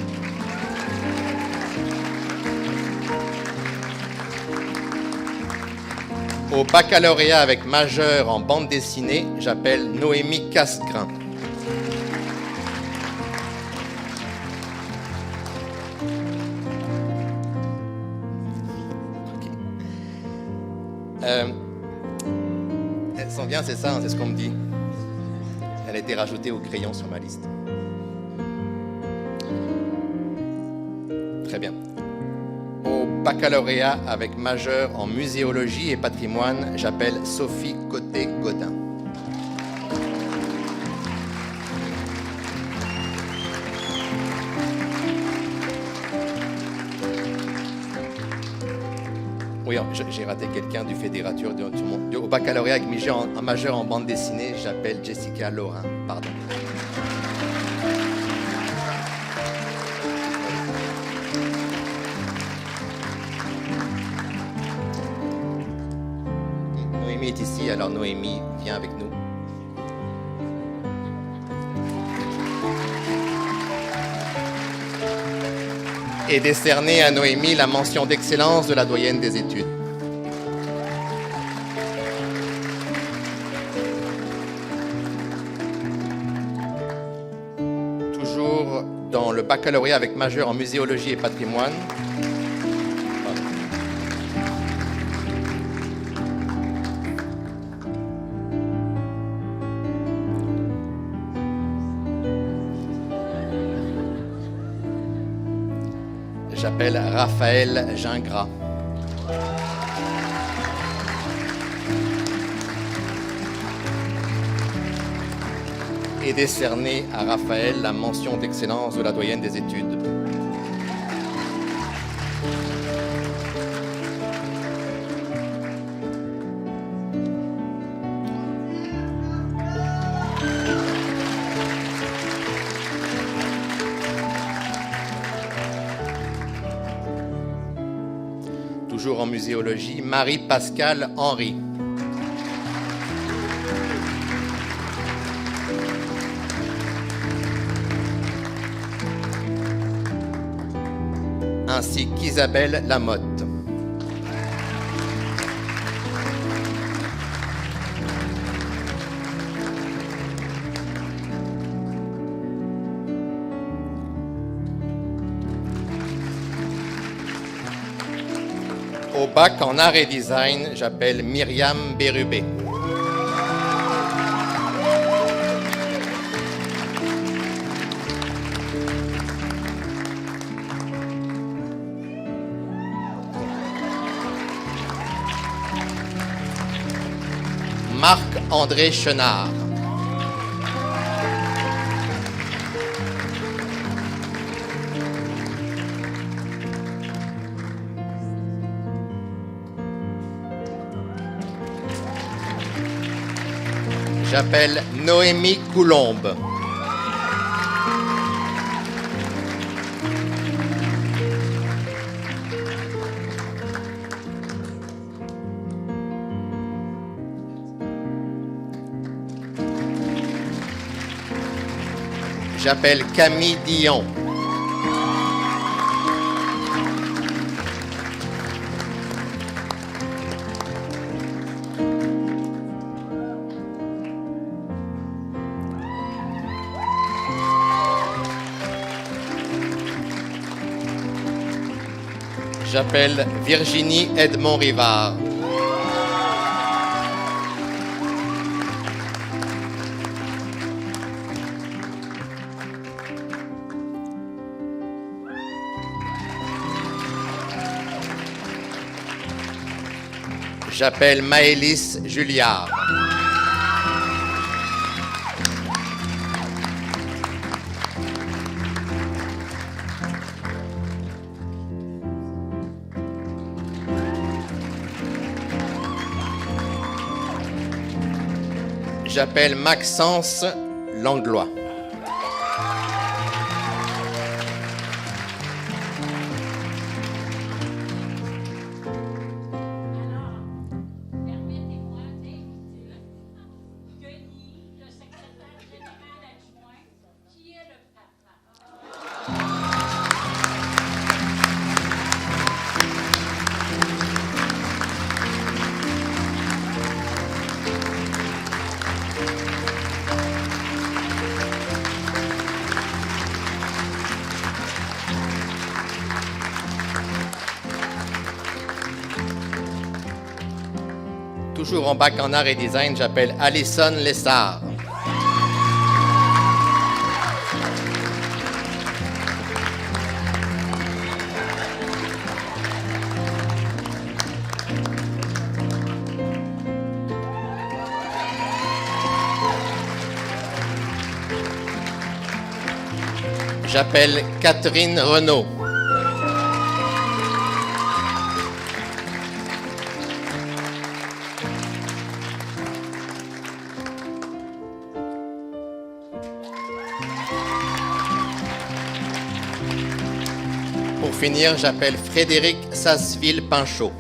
Speaker 5: Au baccalauréat avec majeur en bande dessinée, j'appelle Noémie Casgrain. Elles sont bien, c'est ça, c'est ce qu'on me dit. Elle a été rajoutée au crayon sur ma liste. Très bien. Au baccalauréat avec majeur en muséologie et patrimoine, j'appelle Sophie Côté-Godin. Oui, j'ai raté quelqu'un du fédérature au baccalauréat avec majeur en bande dessinée, j'appelle Jessica Laurin. Pardon. Noémie est ici, alors Noémie, viens avec nous. Et décerné à Noémie la mention d'excellence de la doyenne des études. Toujours dans le baccalauréat avec majeur en muséologie et patrimoine. J'appelle Raphaël Gingras. Et décerné à Raphaël la mention d'excellence de la doyenne des études. Toujours en muséologie, Marie-Pascale Henry. Ainsi qu'Isabelle Lamotte. Au bac en art et design, j'appelle Myriam Bérubé. Marc-André Chenard. J'appelle Noémie Coulombe. J'appelle Camille Dion. J'appelle Virginie Edmond-Rivard. J'appelle Maëlys Julliard. J'appelle Maxence Langlois.
Speaker 3: Permettez-moi d'inviter Denis, le secrétaire général adjoint, qui est le papa.
Speaker 5: Toujours en bac en art et design, j'appelle Alison Lessard. J'appelle Catherine Renaud. Pour finir, j'appelle Frédéric Sasseville-Pinchot.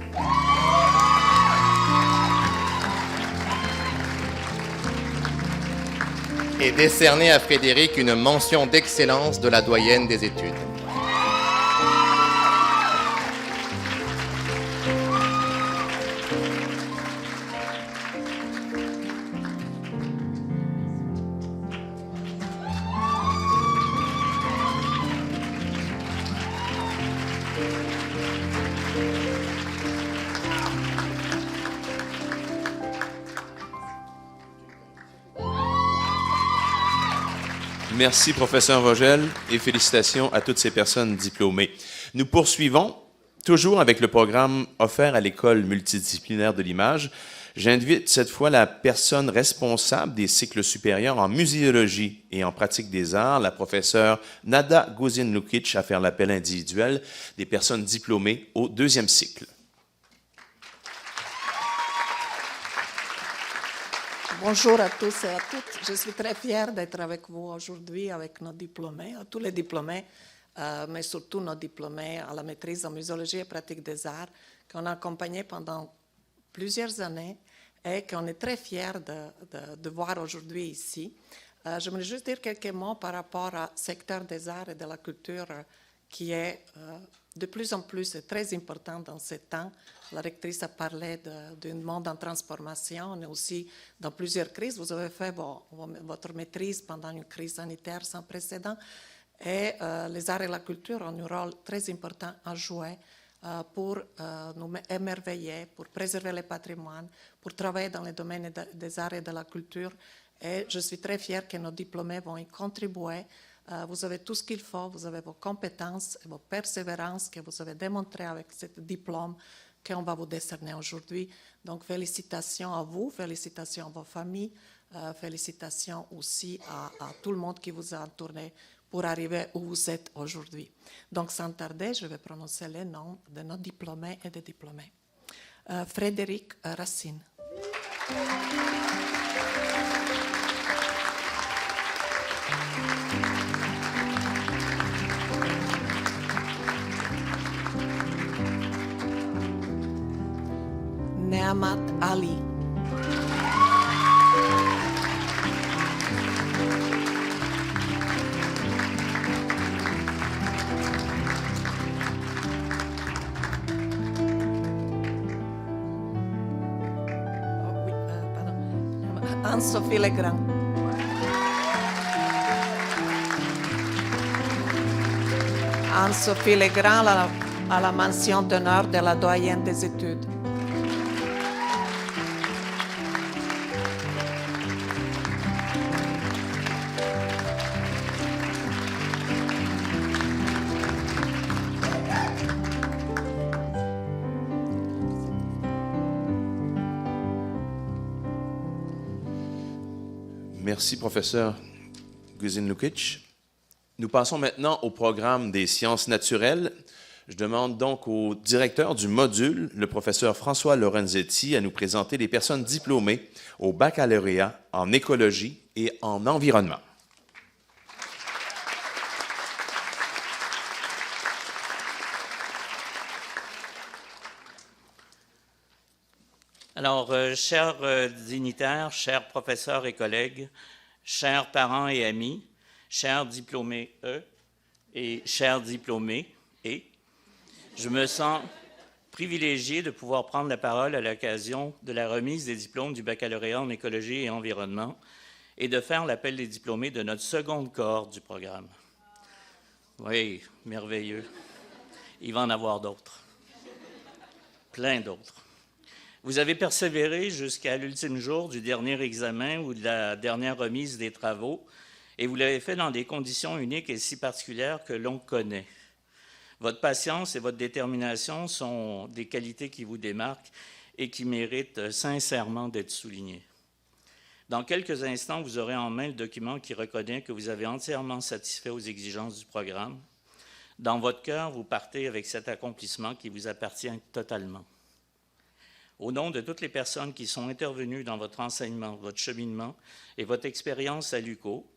Speaker 5: Et décerner à Frédéric une mention d'excellence de la doyenne des études.
Speaker 1: Merci, professeur Vogel, et félicitations à toutes ces personnes diplômées. Nous poursuivons, toujours avec le programme offert à l'École multidisciplinaire de l'image. J'invite cette fois la personne responsable des cycles supérieurs en muséologie et en pratique des arts, la professeure Nada Guzin-Lukic, à faire l'appel individuel des personnes diplômées au deuxième cycle.
Speaker 6: Bonjour à tous et à toutes. Je suis très fière d'être avec vous aujourd'hui, avec nos diplômés, tous les diplômés, mais surtout nos diplômés à la maîtrise en muséologie et pratique des arts, qu'on a accompagnés pendant plusieurs années et qu'on est très fiers de voir aujourd'hui ici. J'aimerais juste dire quelques mots par rapport au secteur des arts et de la culture qui est de plus en plus très important dans ces temps. La rectrice a parlé d'un monde en transformation, on est aussi dans plusieurs crises. Vous avez fait votre maîtrise pendant une crise sanitaire sans précédent et les arts et la culture ont un rôle très important à jouer pour nous émerveiller, pour préserver le patrimoine, pour travailler dans les domaines des arts et de la culture. Et je suis très fière que nos diplômés vont y contribuer. Vous avez tout ce qu'il faut, vous avez vos compétences et vos persévérances que vous avez démontrées avec ce diplôme qu'on va vous décerner aujourd'hui. Donc, félicitations à vous, félicitations à vos familles, félicitations aussi à tout le monde qui vous a entouré pour arriver où vous êtes aujourd'hui. Donc, sans tarder, je vais prononcer les noms de nos diplômés et des diplômés. Frédéric Racine. Neamat Ali. Anne-Sophie Legrand. Anne-Sophie Legrand à la mention d'honneur de la doyenne des études.
Speaker 1: Merci, professeur Guzin-Lukic. Nous passons maintenant au programme des sciences naturelles. Je demande donc au directeur du module, le professeur François Lorenzetti, à nous présenter les personnes diplômées au baccalauréat en écologie et en environnement.
Speaker 7: Alors, chers dignitaires, chers professeurs et collègues, chers parents et amis, chers diplômés et chers diplômés je me sens privilégié de pouvoir prendre la parole à l'occasion de la remise des diplômes du baccalauréat en écologie et environnement et de faire l'appel des diplômés de notre seconde cohorte du programme. Oui, merveilleux. Il va en avoir d'autres. Plein d'autres. Vous avez persévéré jusqu'à l'ultime jour du dernier examen ou de la dernière remise des travaux, et vous l'avez fait dans des conditions uniques et si particulières que l'on connaît. Votre patience et votre détermination sont des qualités qui vous démarquent et qui méritent sincèrement d'être soulignées. Dans quelques instants, vous aurez en main le document qui reconnaît que vous avez entièrement satisfait aux exigences du programme. Dans votre cœur, vous partez avec cet accomplissement qui vous appartient totalement. Au nom de toutes les personnes qui sont intervenues dans votre enseignement, votre cheminement et votre expérience à l'UQO,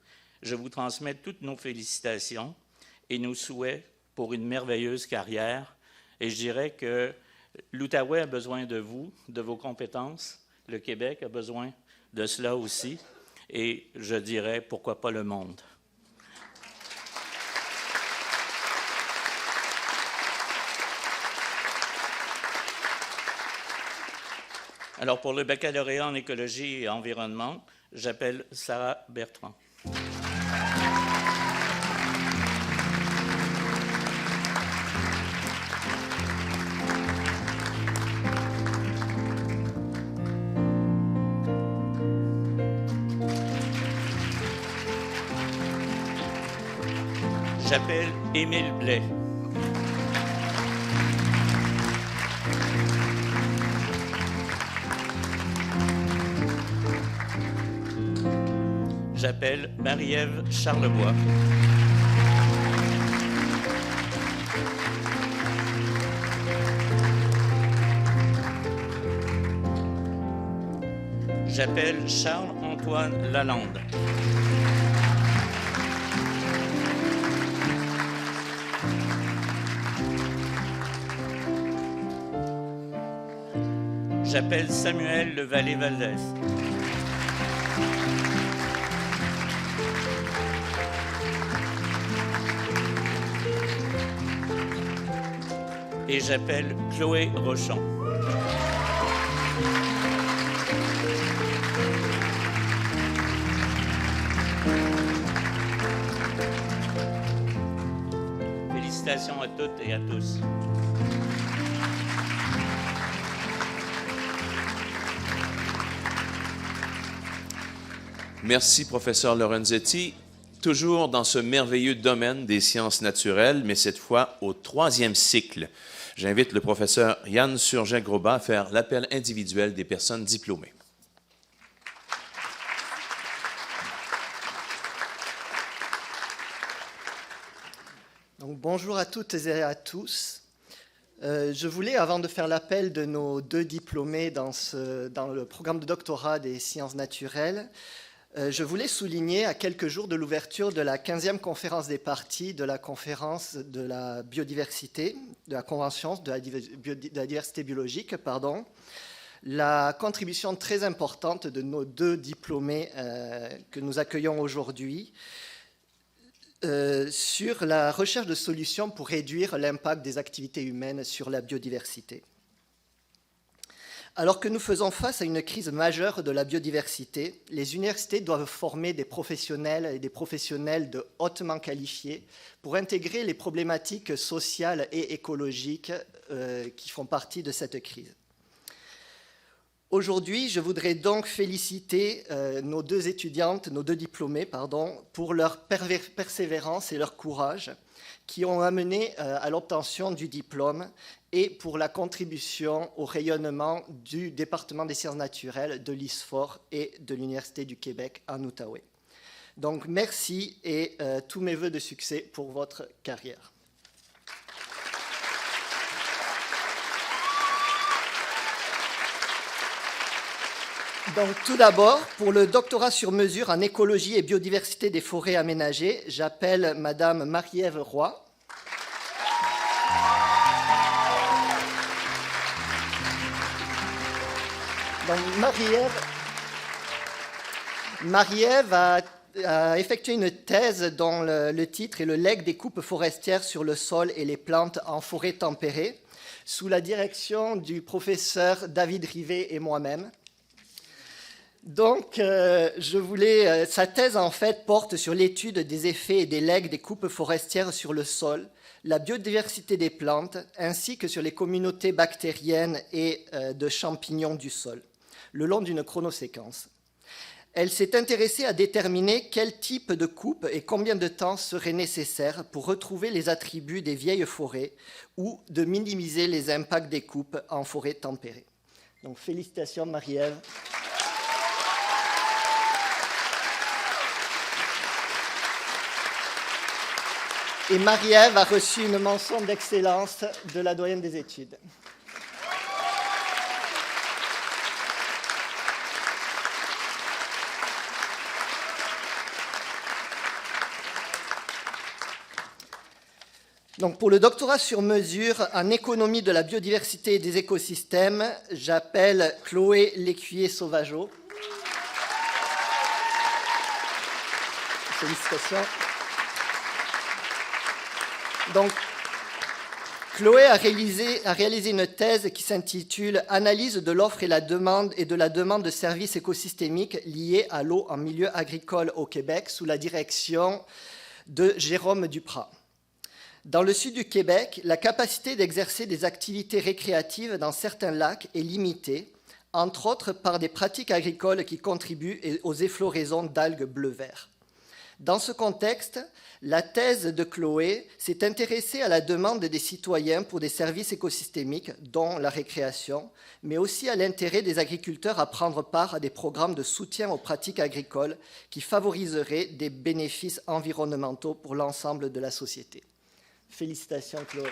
Speaker 7: je vous transmets toutes nos félicitations et nos souhaits pour une merveilleuse carrière. Et je dirais que l'Outaouais a besoin de vous, de vos compétences. Le Québec a besoin de cela aussi. Et je dirais, pourquoi pas le monde. Alors, pour le baccalauréat en écologie et environnement, j'appelle Sarah Bertrand. J'appelle Émile Blais. J'appelle Marie-Ève Charlebois. J'appelle Charles-Antoine Lalande. J'appelle Samuel Levallée-Valdès. Et j'appelle Chloé Rochon. Félicitations à toutes et à tous.
Speaker 1: Merci, professeur Lorenzetti. Toujours dans ce merveilleux domaine des sciences naturelles, mais cette fois au 3e cycle. J'invite le professeur Yann Surget-Grosbas à faire l'appel individuel des personnes diplômées.
Speaker 8: Donc, bonjour à toutes et à tous. Je voulais, avant de faire l'appel de nos 2 diplômés dans le programme de doctorat des sciences naturelles, je voulais souligner à quelques jours de l'ouverture de la 15e conférence des parties de la conférence de la biodiversité, de la convention de la diversité biologique, la contribution très importante de nos 2 diplômés que nous accueillons aujourd'hui sur la recherche de solutions pour réduire l'impact des activités humaines sur la biodiversité. Alors que nous faisons face à une crise majeure de la biodiversité, les universités doivent former des professionnels et des professionnels hautement qualifiés pour intégrer les problématiques sociales et écologiques qui font partie de cette crise. Aujourd'hui, je voudrais donc féliciter nos deux étudiantes, nos deux diplômées, pour leur persévérance et leur courage qui ont amené à l'obtention du diplôme et pour la contribution au rayonnement du département des sciences naturelles de l'ISFOR et de l'Université du Québec en Outaouais. Donc merci et tous mes vœux de succès pour votre carrière. Donc, tout d'abord, pour le doctorat sur mesure en écologie et biodiversité des forêts aménagées, j'appelle Madame Marie-Ève Roy. Donc, Marie-Ève a effectué une thèse dont le titre est « Le legs des coupes forestières sur le sol et les plantes en forêt tempérée » sous la direction du professeur David Rivet et moi-même. Donc, sa thèse, en fait, porte sur l'étude des effets et des legs des coupes forestières sur le sol, la biodiversité des plantes, ainsi que sur les communautés bactériennes et de champignons du sol, le long d'une chronoséquence. Elle s'est intéressée à déterminer quel type de coupe et combien de temps serait nécessaire pour retrouver les attributs des vieilles forêts ou de minimiser les impacts des coupes en forêt tempérée. Donc, félicitations, Marie-Ève. Et Marie-Ève a reçu une mention d'excellence de la doyenne des études. Donc pour le doctorat sur mesure en économie de la biodiversité et des écosystèmes, j'appelle Chloé Lécuyer-Sauvageau. Félicitations. Donc, Chloé a réalisé une thèse qui s'intitule « Analyse de l'offre et de la demande de services écosystémiques liés à l'eau en milieu agricole au Québec » sous la direction de Jérôme Duprat. Dans le sud du Québec, la capacité d'exercer des activités récréatives dans certains lacs est limitée, entre autres par des pratiques agricoles qui contribuent aux effloraisons d'algues bleu-vert. Dans ce contexte, la thèse de Chloé s'est intéressée à la demande des citoyens pour des services écosystémiques, dont la récréation, mais aussi à l'intérêt des agriculteurs à prendre part à des programmes de soutien aux pratiques agricoles qui favoriseraient des bénéfices environnementaux pour l'ensemble de la société. Félicitations, Chloé.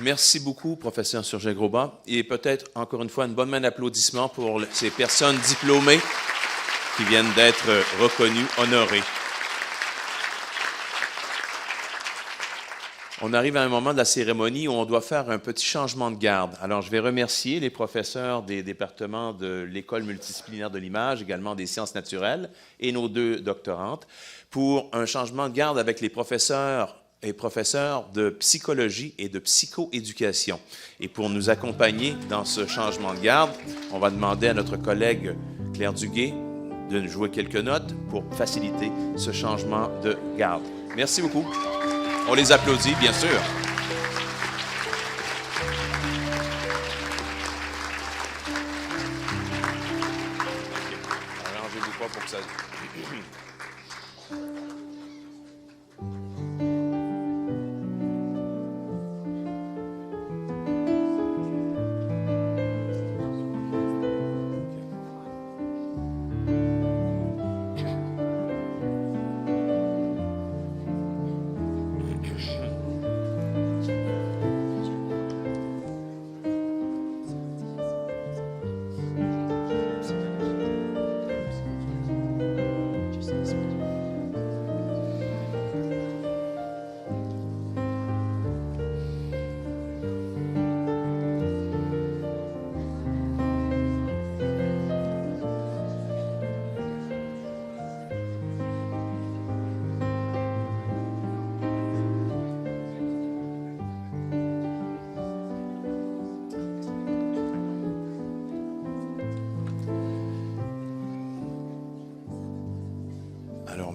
Speaker 1: Merci beaucoup, professeur Surget-Grosbas. Et peut-être, encore une fois, une bonne main d'applaudissement pour ces personnes diplômées qui viennent d'être reconnues, honorées. On arrive à un moment de la cérémonie où on doit faire un petit changement de garde. Alors, je vais remercier les professeurs des départements de l'École multidisciplinaire de l'image, également des sciences naturelles, et nos deux doctorantes, pour un changement de garde avec les professeurs et professeur de psychologie et de psychoéducation. Et pour nous accompagner dans ce changement de garde, on va demander à notre collègue Claire Duguay de nous jouer quelques notes pour faciliter ce changement de garde. Merci beaucoup. On les applaudit, bien sûr. Arrangez-vous pas pour que ça...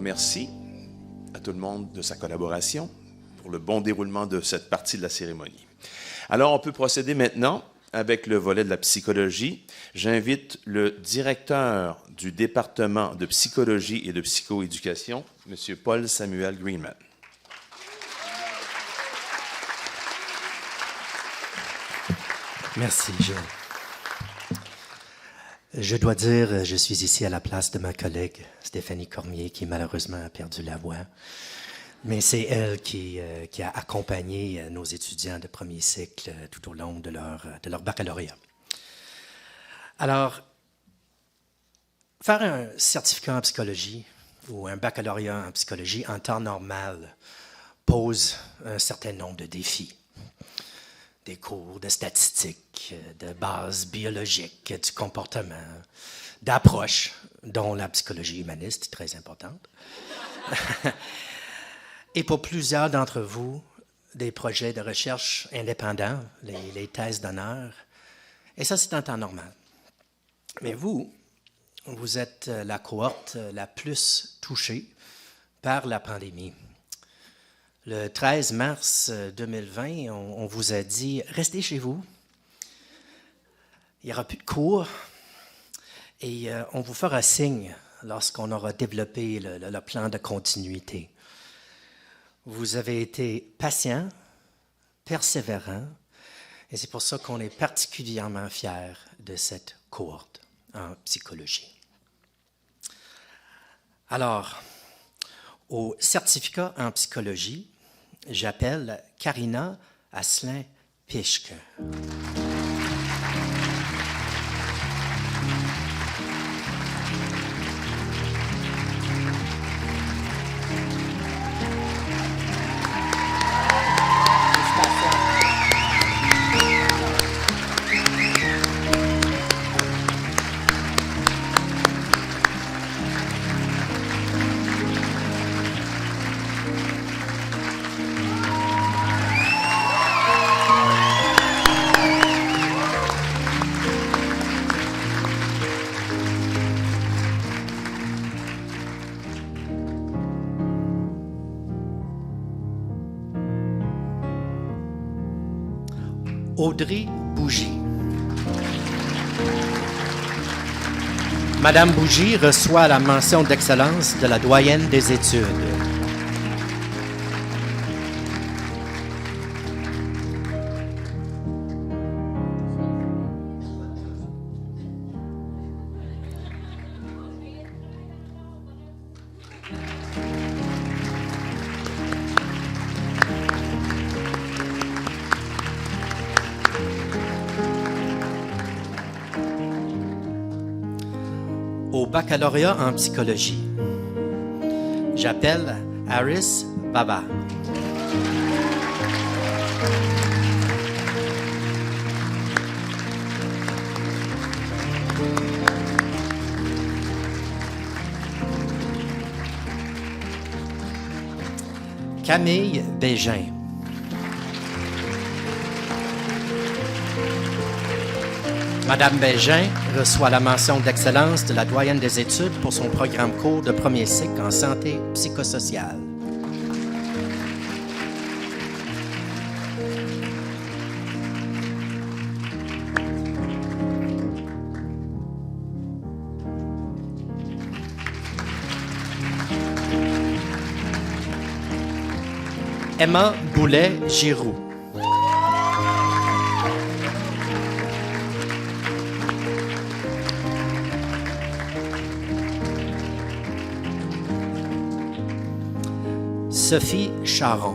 Speaker 1: remercie à tout le monde de sa collaboration pour le bon déroulement de cette partie de la cérémonie. Alors, on peut procéder maintenant avec le volet de la psychologie. J'invite le directeur du département de psychologie et de psychoéducation, M. Paul Samuel Greenman.
Speaker 9: Merci, Gilles. Je dois dire, je suis ici à la place de ma collègue Stéphanie Cormier, qui malheureusement a perdu la voix. Mais c'est elle qui a accompagné nos étudiants de premier cycle tout au long de leur baccalauréat. Alors, faire un certificat en psychologie ou un baccalauréat en psychologie en temps normal pose un certain nombre de défis. Des cours de statistiques, de bases biologiques, du comportement, d'approches, dont la psychologie humaniste est très importante. Et pour plusieurs d'entre vous, des projets de recherche indépendants, les thèses d'honneur. Et ça, c'est en temps normal. Mais vous êtes la cohorte la plus touchée par la pandémie. Le 13 mars 2020, on vous a dit « Restez chez vous, il n'y aura plus de cours et on vous fera signe lorsqu'on aura développé le plan de continuité. » Vous avez été patient, persévérant, et c'est pour ça qu'on est particulièrement fiers de cette cohorte en psychologie. Alors, au certificat en psychologie, j'appelle Karina Asselin-Pischke. Audrey Bougie. Madame Bougie reçoit la mention d'excellence de la doyenne des études. Au baccalauréat en psychologie, j'appelle Aris Baba. Camille Bégin. Madame Bégin reçoit la mention d'excellence de la doyenne des études pour son programme cours de premier cycle en santé psychosociale. Emma Boulet-Giroux. Sophie Charon.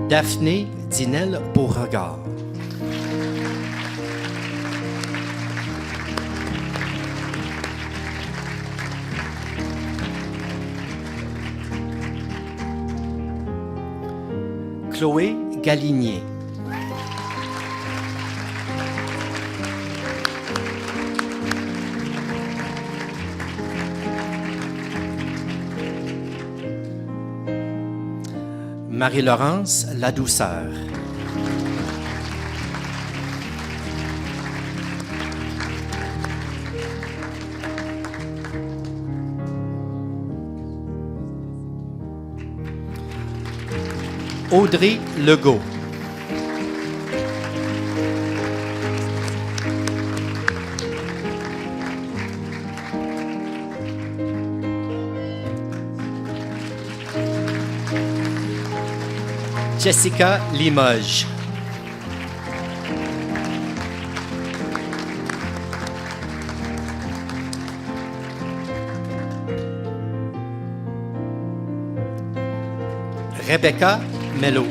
Speaker 9: Daphné Dinel Beauregard. Chloé Galigné. Marie-Laurence Ladouceur. Audrey Legault. Jessica Limoges. Rebecca Mello.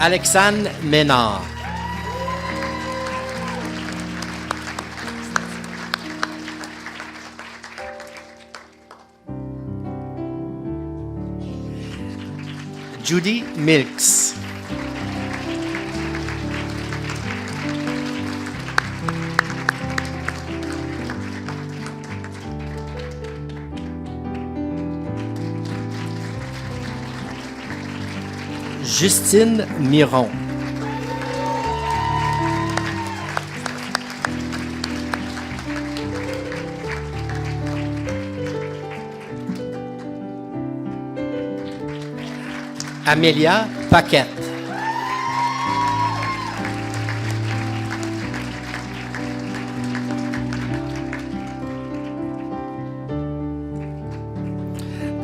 Speaker 9: Alexandre Ménard. Judy Milks. Justine Miron. Amélia Paquette.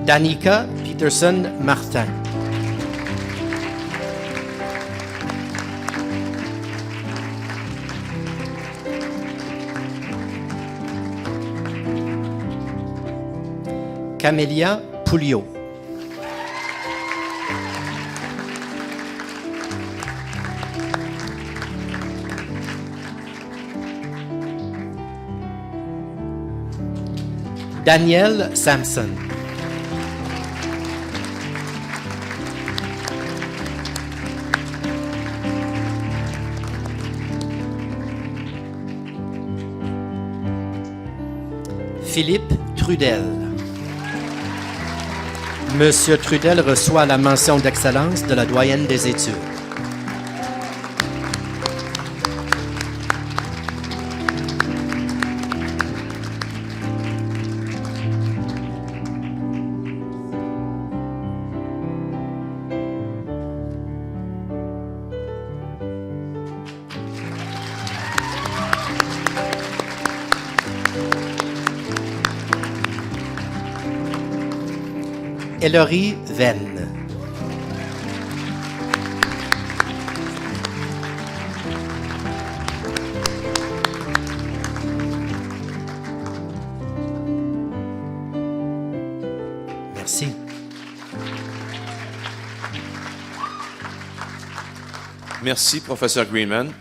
Speaker 9: Danica Peterson Martin. Camélia Pouliot. Daniel Sampson. Philippe Trudel. Monsieur Trudel reçoit la mention d'excellence de la doyenne des études. Ellery Venn. Merci.
Speaker 1: Merci, professeur Greenman.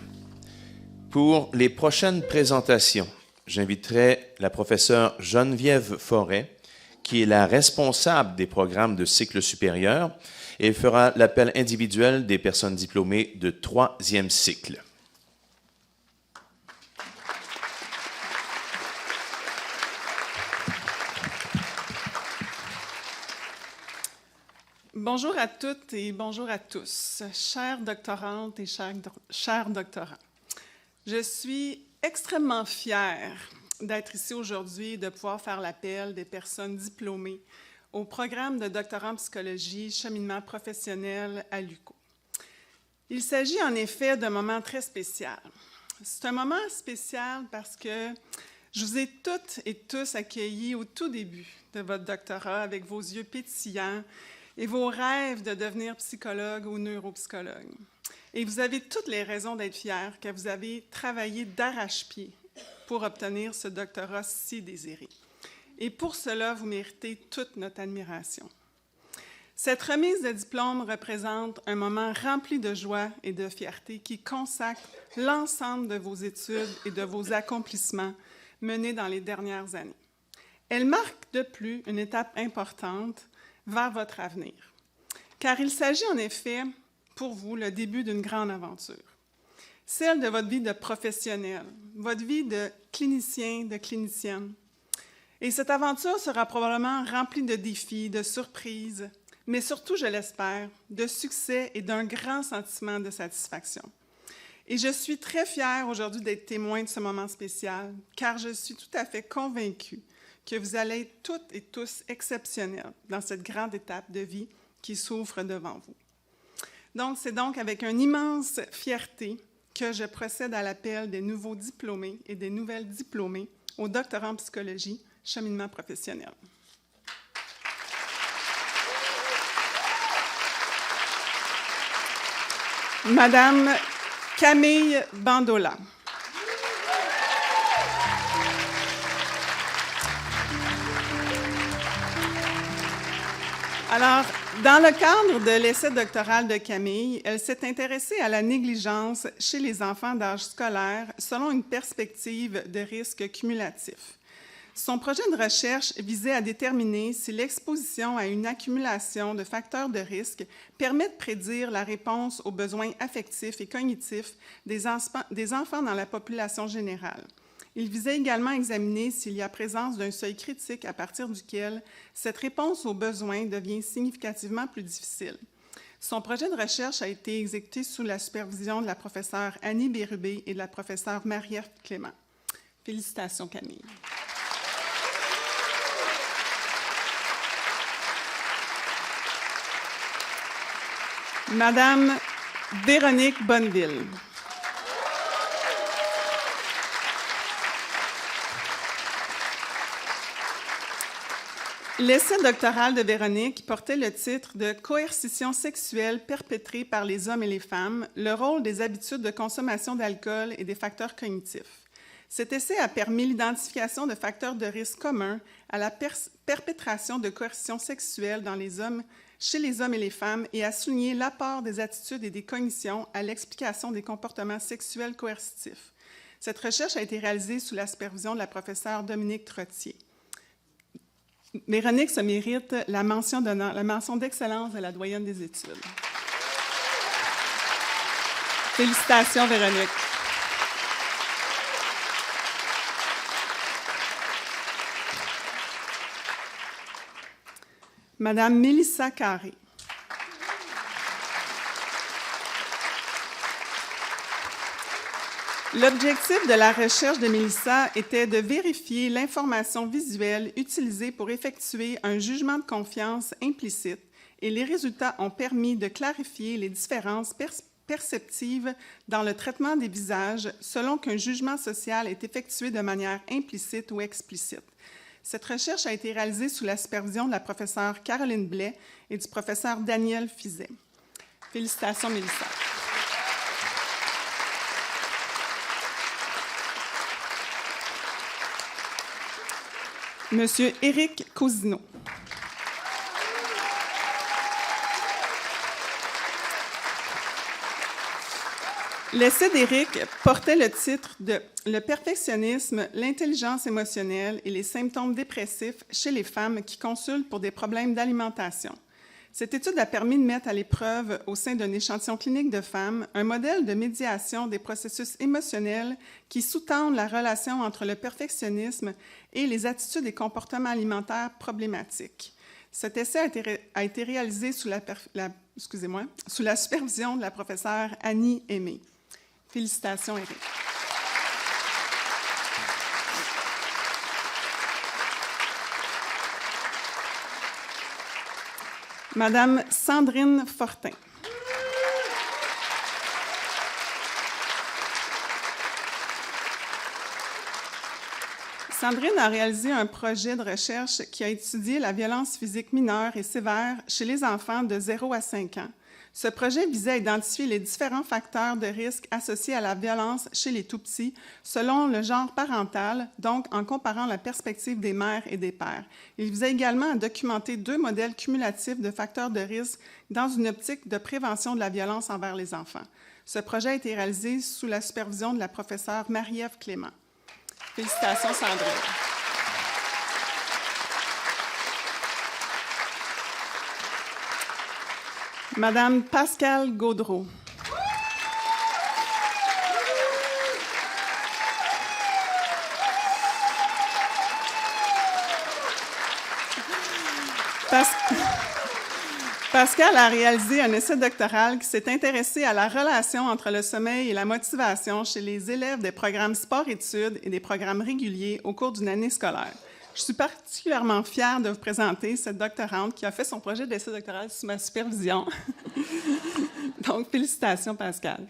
Speaker 1: Pour les prochaines présentations, j'inviterai la professeure Geneviève Forêt, qui est la responsable des programmes de cycle supérieur, et fera l'appel individuel des personnes diplômées de 3e cycle.
Speaker 10: Bonjour à toutes et bonjour à tous, chères doctorantes et chers doctorants. Je suis extrêmement fière d'être ici aujourd'hui et de pouvoir faire l'appel des personnes diplômées au programme de doctorat en psychologie, cheminement professionnel à l'UQO. Il s'agit en effet d'un moment très spécial. C'est un moment spécial parce que je vous ai toutes et tous accueillis au tout début de votre doctorat avec vos yeux pétillants et vos rêves de devenir psychologue ou neuropsychologue. Et vous avez toutes les raisons d'être fiers que vous avez travaillé d'arrache-pied pour obtenir ce doctorat si désiré. Et pour cela, vous méritez toute notre admiration. Cette remise de diplôme représente un moment rempli de joie et de fierté qui consacre l'ensemble de vos études et de vos accomplissements menés dans les dernières années. Elle marque de plus une étape importante vers votre avenir, car il s'agit en effet, pour vous, le début d'une grande aventure. celle de votre vie de professionnel, votre vie de clinicien, de clinicienne. Et cette aventure sera probablement remplie de défis, de surprises, mais surtout, je l'espère, de succès et d'un grand sentiment de satisfaction. Et je suis très fière aujourd'hui d'être témoin de ce moment spécial, car je suis tout à fait convaincue que vous allez être toutes et tous exceptionnels dans cette grande étape de vie qui s'ouvre devant vous. Donc, c'est donc avec une immense fierté que je procède à l'appel des nouveaux diplômés et des nouvelles diplômées au doctorat en psychologie, cheminement professionnel. Madame Camille Bandola. Alors, dans le cadre de l'essai doctoral de Camille, elle s'est intéressée à la négligence chez les enfants d'âge scolaire selon une perspective de risque cumulatif. Son projet de recherche visait à déterminer si l'exposition à une accumulation de facteurs de risque permet de prédire la réponse aux besoins affectifs et cognitifs des enfants dans la population générale. Il visait également à examiner s'il y a présence d'un seuil critique à partir duquel cette réponse aux besoins devient significativement plus difficile. Son projet de recherche a été exécuté sous la supervision de la professeure Annie Bérubé et de la professeure Marie-Ève Clément. Félicitations, Camille. Madame Véronique Bonneville. L'essai doctoral de Véronique portait le titre de « Coercition sexuelle perpétrée par les hommes et les femmes, le rôle des habitudes de consommation d'alcool et des facteurs cognitifs ». Cet essai a permis l'identification de facteurs de risque communs à la perpétration de coercition sexuelle chez les hommes et les femmes et a souligné l'apport des attitudes et des cognitions à l'explication des comportements sexuels coercitifs. Cette recherche a été réalisée sous la supervision de la professeure Dominique Trottier. Véronique se mérite la mention d'honneur, la mention d'excellence de la doyenne des études. Félicitations, Véronique. Madame Mélissa Carré. L'objectif de la recherche de Mélissa était de vérifier l'information visuelle utilisée pour effectuer un jugement de confiance implicite et les résultats ont permis de clarifier les différences perceptives dans le traitement des visages selon qu'un jugement social est effectué de manière implicite ou explicite. Cette recherche a été réalisée sous la supervision de la professeure Caroline Blais et du professeur Daniel Fizet. Félicitations, Mélissa. Monsieur Éric Cousineau. L'essai d'Éric portait le titre de « Le perfectionnisme, l'intelligence émotionnelle et les symptômes dépressifs chez les femmes qui consultent pour des problèmes d'alimentation ». Cette étude a permis de mettre à l'épreuve, au sein d'un échantillon clinique de femmes, un modèle de médiation des processus émotionnels qui sous-tendent la relation entre le perfectionnisme et les attitudes et comportements alimentaires problématiques. Cet essai a été réalisé sous la supervision de la professeure Annie Aimé. Félicitations, Éric. Madame Sandrine Fortin. Sandrine a réalisé un projet de recherche qui a étudié la violence physique mineure et sévère chez les enfants de 0 à 5 ans. Ce projet visait à identifier les différents facteurs de risque associés à la violence chez les tout-petits selon le genre parental, donc en comparant la perspective des mères et des pères. Il visait également à documenter 2 modèles cumulatifs de facteurs de risque dans une optique de prévention de la violence envers les enfants. Ce projet a été réalisé sous la supervision de la professeure Marie-Ève Clément. Félicitations, Sandrine. Madame Pascale Gaudreau. Pascal a réalisé un essai doctoral qui s'est intéressé à la relation entre le sommeil et la motivation chez les élèves des programmes sport-études et des programmes réguliers au cours d'une année scolaire. Je suis particulièrement fière de vous présenter cette doctorante qui a fait son projet d'essai doctoral sous ma supervision. Donc, félicitations, Pascal.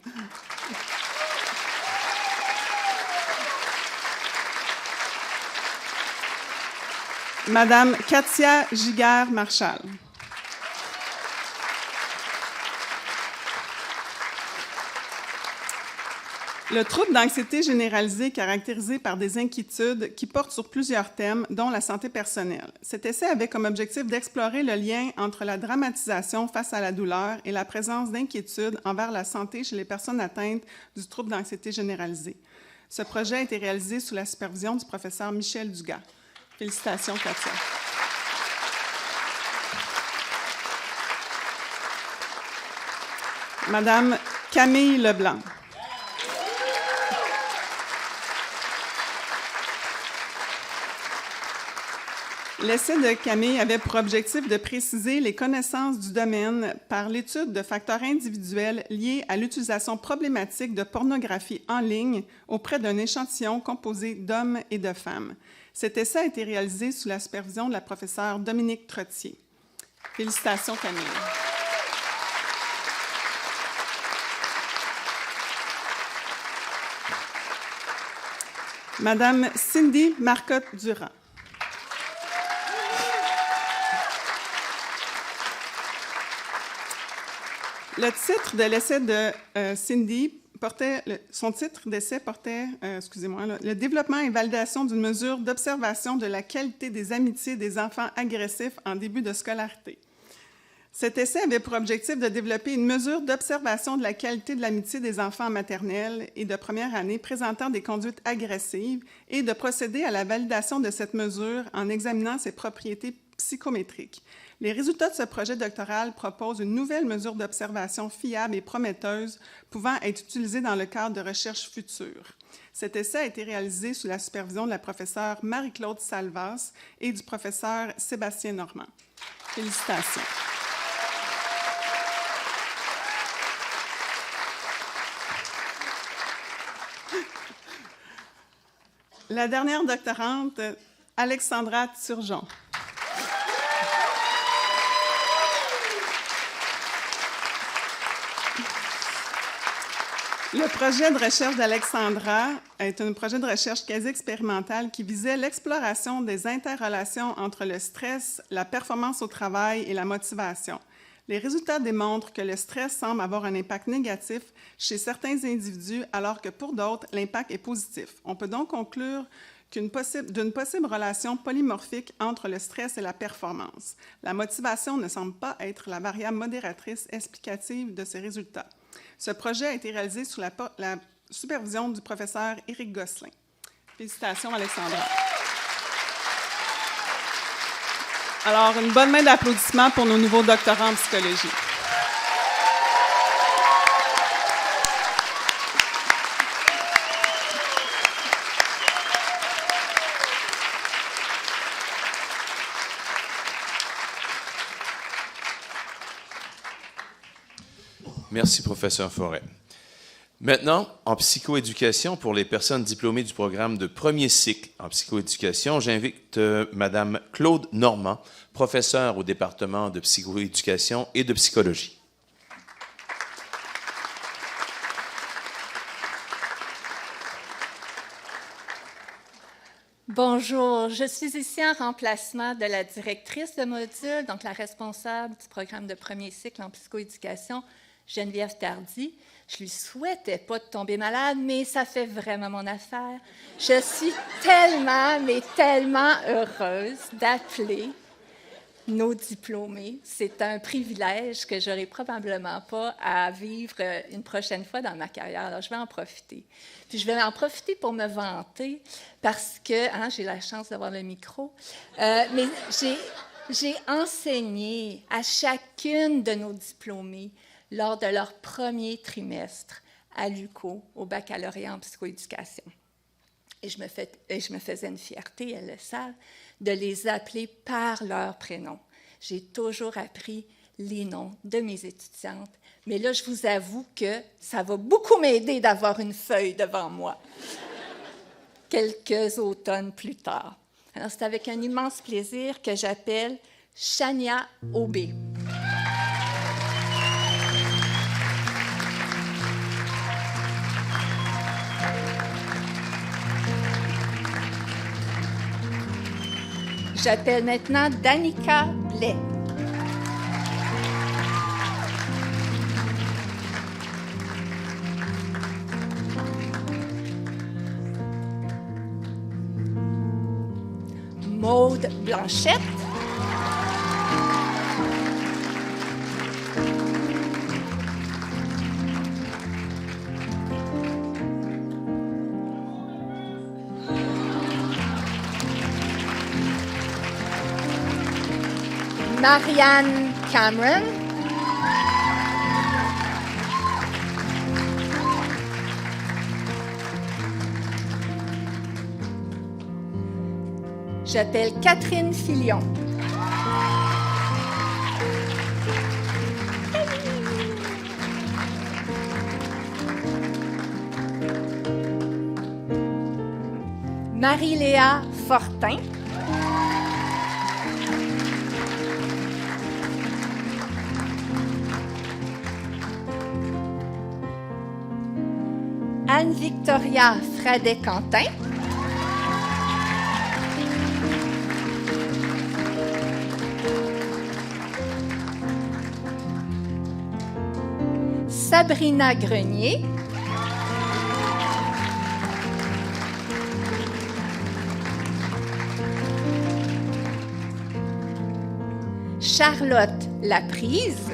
Speaker 10: Madame Katia Giguère-Marchal. Le trouble d'anxiété généralisée caractérisé par des inquiétudes qui portent sur plusieurs thèmes, dont la santé personnelle. Cet essai avait comme objectif d'explorer le lien entre la dramatisation face à la douleur et la présence d'inquiétudes envers la santé chez les personnes atteintes du trouble d'anxiété généralisée. Ce projet a été réalisé sous la supervision du professeur Michel Dugas. Félicitations, Katia. Madame Camille Leblanc. L'essai de Camille avait pour objectif de préciser les connaissances du domaine par l'étude de facteurs individuels liés à l'utilisation problématique de pornographie en ligne auprès d'un échantillon composé d'hommes et de femmes. Cet essai a été réalisé sous la supervision de la professeure Dominique Trottier. Félicitations, Camille. Madame Cindy Marcotte-Durand. Le titre de l'essai de Cindy portait, son titre d'essai portait, le développement et validation d'une mesure d'observation de la qualité des amitiés des enfants agressifs en début de scolarité. Cet essai avait pour objectif de développer une mesure d'observation de la qualité de l'amitié des enfants en maternelle et de première année présentant des conduites agressives et de procéder à la validation de cette mesure en examinant ses propriétés psychométriques. Les résultats de ce projet doctoral proposent une nouvelle mesure d'observation fiable et prometteuse pouvant être utilisée dans le cadre de recherches futures. Cet essai a été réalisé sous la supervision de la professeure Marie-Claude Salvas et du professeur Sébastien Normand. Félicitations. La dernière doctorante, Alexandra Turgeon. Le projet de recherche d'Alexandra est un projet de recherche quasi expérimental qui visait l'exploration des interrelations entre le stress, la performance au travail et la motivation. Les résultats démontrent que le stress semble avoir un impact négatif chez certains individus, alors que pour d'autres, l'impact est positif. On peut donc conclure d'une possible relation polymorphique entre le stress et la performance. La motivation ne semble pas être la variable modératrice explicative de ces résultats. Ce projet a été réalisé sous la supervision du professeur Éric Gosselin. Félicitations, Alexandra. Alors, une bonne main d'applaudissements pour nos nouveaux doctorants en psychologie.
Speaker 1: Merci, professeur Forêt. Maintenant, en psychoéducation, pour les personnes diplômées du programme de premier cycle en psychoéducation, j'invite Mme Claude Normand, professeure au département de psychoéducation et de psychologie.
Speaker 11: Bonjour, je suis ici en remplacement de la directrice de module, donc la responsable du programme de premier cycle en psychoéducation, Geneviève Tardy. Je lui souhaitais pas de tomber malade, mais ça fait vraiment mon affaire. Je suis tellement, mais tellement heureuse d'appeler nos diplômés. C'est un privilège que j'aurai probablement pas à vivre une prochaine fois dans ma carrière. Alors, je vais en profiter. Puis, je vais en profiter pour me vanter parce que, j'ai la chance d'avoir le micro, mais j'ai enseigné à chacune de nos diplômés lors de leur premier trimestre à l'UQO, au baccalauréat en psychoéducation. Et je me faisais une fierté, elles le savent, de les appeler par leur prénom. j'ai toujours appris les noms de mes étudiantes. Mais là, je vous avoue que ça va beaucoup m'aider d'avoir une feuille devant moi quelques automnes plus tard. Alors, c'est avec un immense plaisir que j'appelle Chania Aubé. J'appelle maintenant Danica Blais. Maude Blanchette. Marianne Cameron. J'appelle Catherine Filion. Marie-Léa Fortin. Anne-Victoria Fradet-Quentin. Sabrina Grenier. Charlotte Laprise.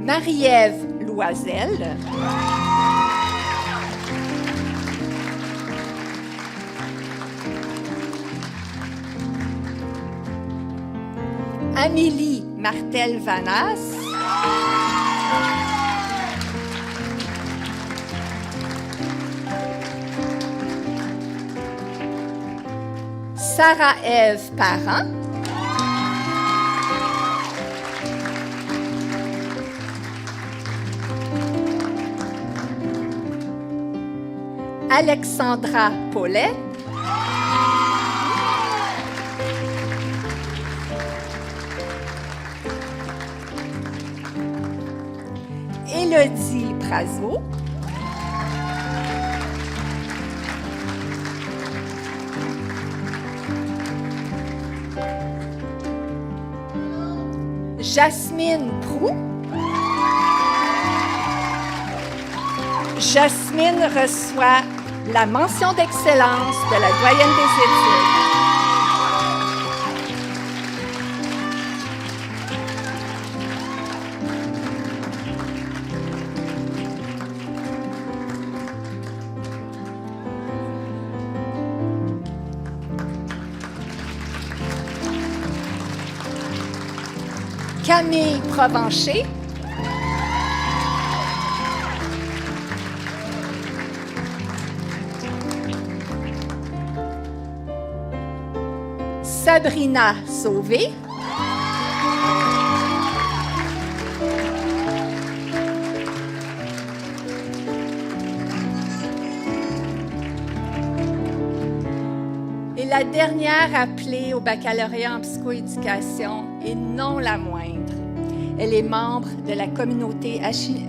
Speaker 11: Marie-Ève Loisel. Amélie Martel-Vanas. Sarah-Ève Parent. Alexandra Paulet. Élodie Brazeau. Jasmine Proux. Jasmine reçoit la mention d'excellence de la doyenne des études. Camille Provencher. Sabrina Sauvé. Et la dernière appelée au baccalauréat en psychoéducation, et non la moindre. Elle est membre de la communauté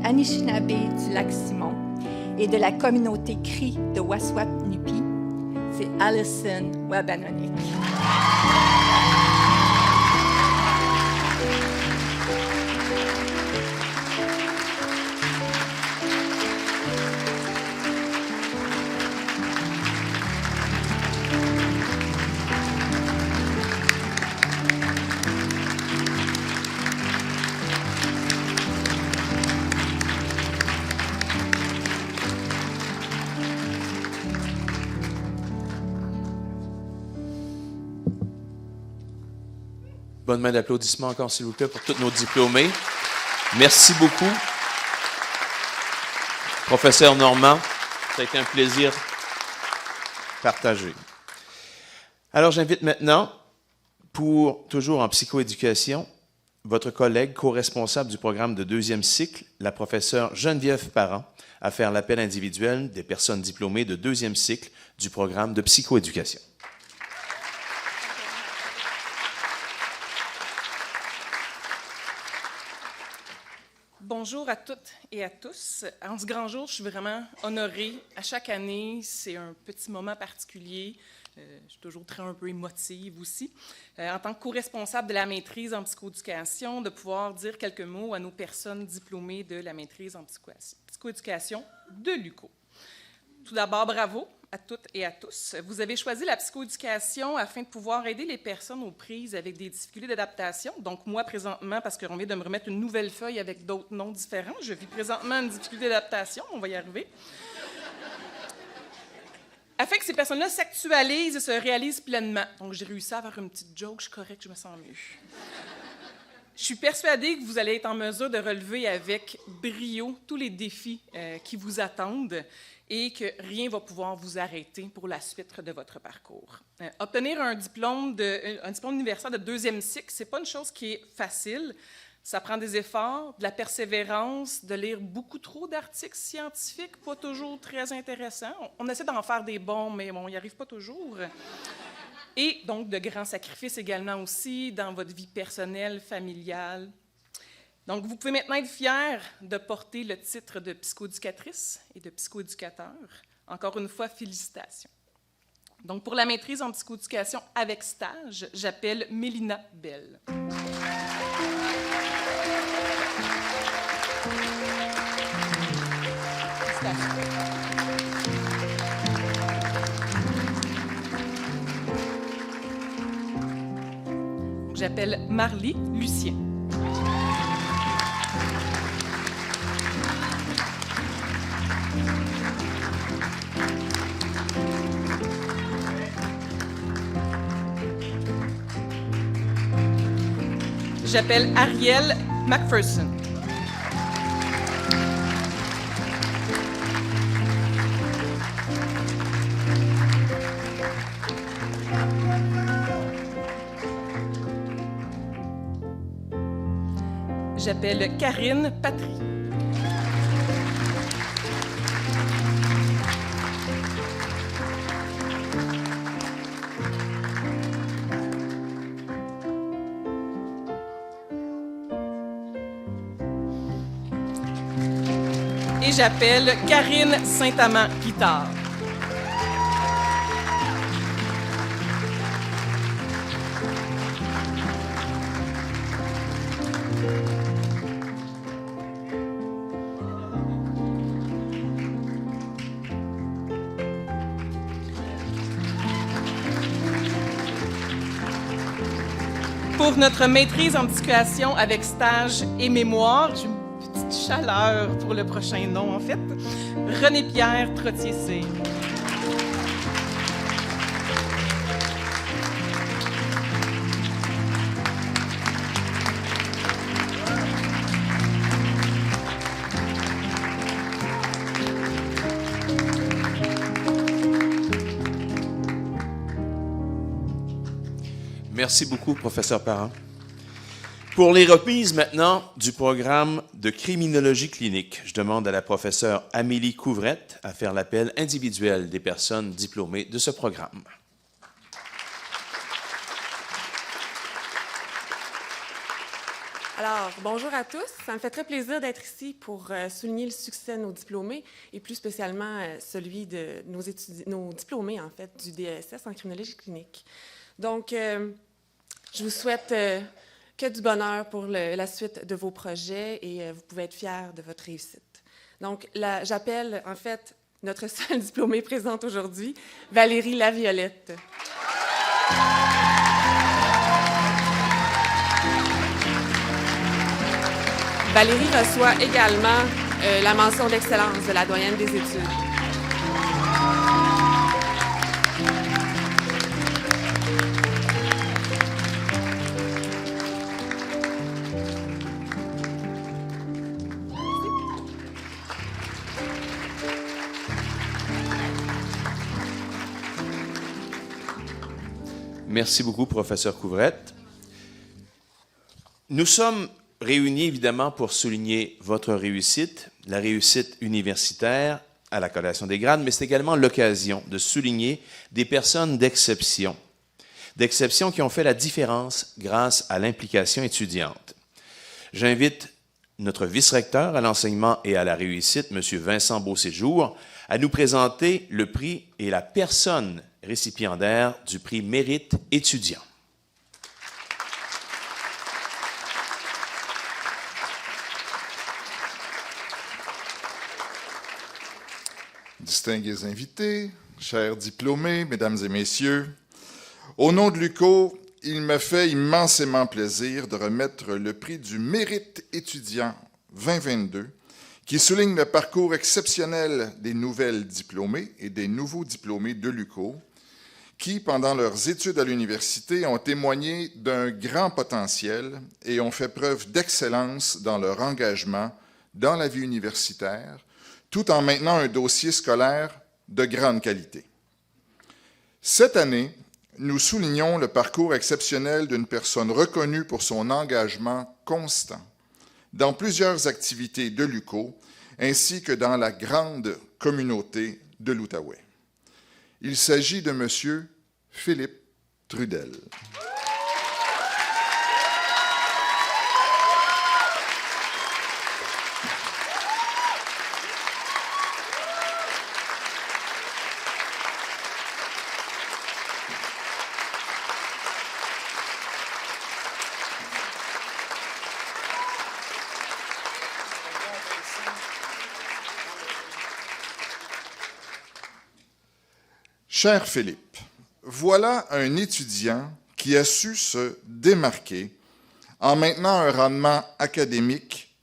Speaker 11: Anishinaabe du Lac-Simon et de la communauté Cri de Waswanipi. C'est Alison Wabanonik.
Speaker 1: Bonne main d'applaudissements encore, s'il vous plaît, pour tous nos diplômés. Merci beaucoup. Professeur Normand, ça a été un plaisir partagé. Alors, j'invite maintenant, toujours en psychoéducation, votre collègue co-responsable du programme de 2e cycle, la professeure Geneviève Parent, à faire l'appel individuel des personnes diplômées de 2e cycle du programme de psychoéducation.
Speaker 12: Bonjour à toutes et à tous. En ce grand jour, je suis vraiment honorée. À chaque année, c'est un petit moment particulier. Je suis toujours un peu émotive aussi. En tant que co-responsable de la maîtrise en psychoéducation, de pouvoir dire quelques mots à nos personnes diplômées de la maîtrise en psychoéducation de l'UQO. Tout d'abord, bravo à toutes et à tous. Vous avez choisi la psychoéducation afin de pouvoir aider les personnes aux prises avec des difficultés d'adaptation. Donc, moi, présentement, parce qu'on vient de me remettre une nouvelle feuille avec d'autres noms différents, je vis présentement une difficulté d'adaptation, on va y arriver. Afin que ces personnes-là s'actualisent et se réalisent pleinement. Donc, j'ai réussi à faire une petite joke, je suis correcte, je me sens mieux. Je suis persuadée que vous allez être en mesure de relever avec brio tous les défis qui vous attendent et que rien ne va pouvoir vous arrêter pour la suite de votre parcours. Obtenir un diplôme universitaire de 2e cycle, ce n'est pas une chose qui est facile. Ça prend des efforts, de la persévérance, de lire beaucoup trop d'articles scientifiques, pas toujours très intéressants. On essaie d'en faire des bons, mais on n'y arrive pas toujours. Et donc, de grands sacrifices également aussi dans votre vie personnelle, familiale. Donc, vous pouvez maintenant être fiers de porter le titre de psychoéducatrice et de psychoéducateur. Encore une fois, félicitations. Donc, pour la maîtrise en psychoéducation avec stage, j'appelle Mélina Bell. J'appelle Marlie Lucien. J'appelle Ariel McPherson. J'appelle Karine Patry. Et j'appelle Karine Saint-Amand-Guitard. Pour notre maîtrise en psychoéducation avec stage et mémoire, j'ai une petite chaleur pour le prochain nom, en fait, René-Pierre Trottier-C.
Speaker 1: Merci beaucoup, professeur Parent. Pour les remises maintenant du programme de criminologie clinique, je demande à la professeure Amélie Couvrette à faire l'appel individuel des personnes diplômées de ce programme.
Speaker 13: Alors, bonjour à tous. Ça me fait très plaisir d'être ici pour souligner le succès de nos diplômés et plus spécialement celui de nos diplômés, en fait, du DESS en criminologie clinique. Donc, je vous souhaite que du bonheur pour la suite de vos projets et vous pouvez être fiers de votre réussite. Donc, j'appelle, en fait, notre seule diplômée présente aujourd'hui, Valérie Laviolette. Valérie reçoit également la mention d'excellence de la doyenne des études.
Speaker 1: Merci beaucoup, professeur Couvrette. Nous sommes réunis évidemment pour souligner votre réussite, la réussite universitaire à la collation des grades, mais c'est également l'occasion de souligner des personnes d'exception qui ont fait la différence grâce à l'implication étudiante. J'invite notre vice-recteur à l'enseignement et à la réussite, M. Vincent Beauséjour, à nous présenter le prix et la personne récipiendaire du prix Mérite étudiant.
Speaker 14: Distingués invités, chers diplômés, mesdames et messieurs, au nom de l'UQO, il me fait immensément plaisir de remettre le prix du Mérite étudiant 2022, qui souligne le parcours exceptionnel des nouvelles diplômées et des nouveaux diplômés de l'UQO, qui, pendant leurs études à l'université, ont témoigné d'un grand potentiel et ont fait preuve d'excellence dans leur engagement dans la vie universitaire, tout en maintenant un dossier scolaire de grande qualité. Cette année, nous soulignons le parcours exceptionnel d'une personne reconnue pour son engagement constant dans plusieurs activités de l'UQO, ainsi que dans la grande communauté de l'Outaouais. Il s'agit de M. Philippe Trudel. Cher Philippe, voilà un étudiant qui a su se démarquer en maintenant un rendement académique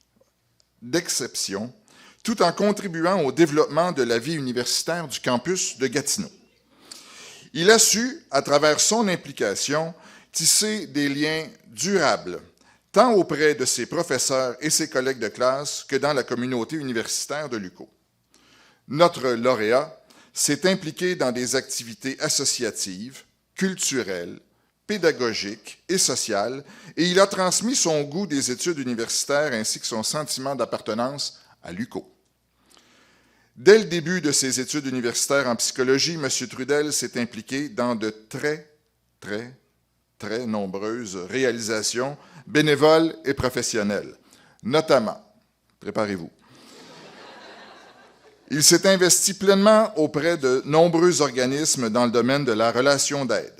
Speaker 14: d'exception, tout en contribuant au développement de la vie universitaire du campus de Gatineau. Il a su, à travers son implication, tisser des liens durables, tant auprès de ses professeurs et ses collègues de classe que dans la communauté universitaire de l'UQO. Notre lauréat s'est impliqué dans des activités associatives, culturelles, pédagogiques et sociales, et il a transmis son goût des études universitaires ainsi que son sentiment d'appartenance à l'UQO. Dès le début de ses études universitaires en psychologie, M. Trudel s'est impliqué dans de très nombreuses réalisations bénévoles et professionnelles, notamment, préparez-vous, il s'est investi pleinement auprès de nombreux organismes dans le domaine de la relation d'aide.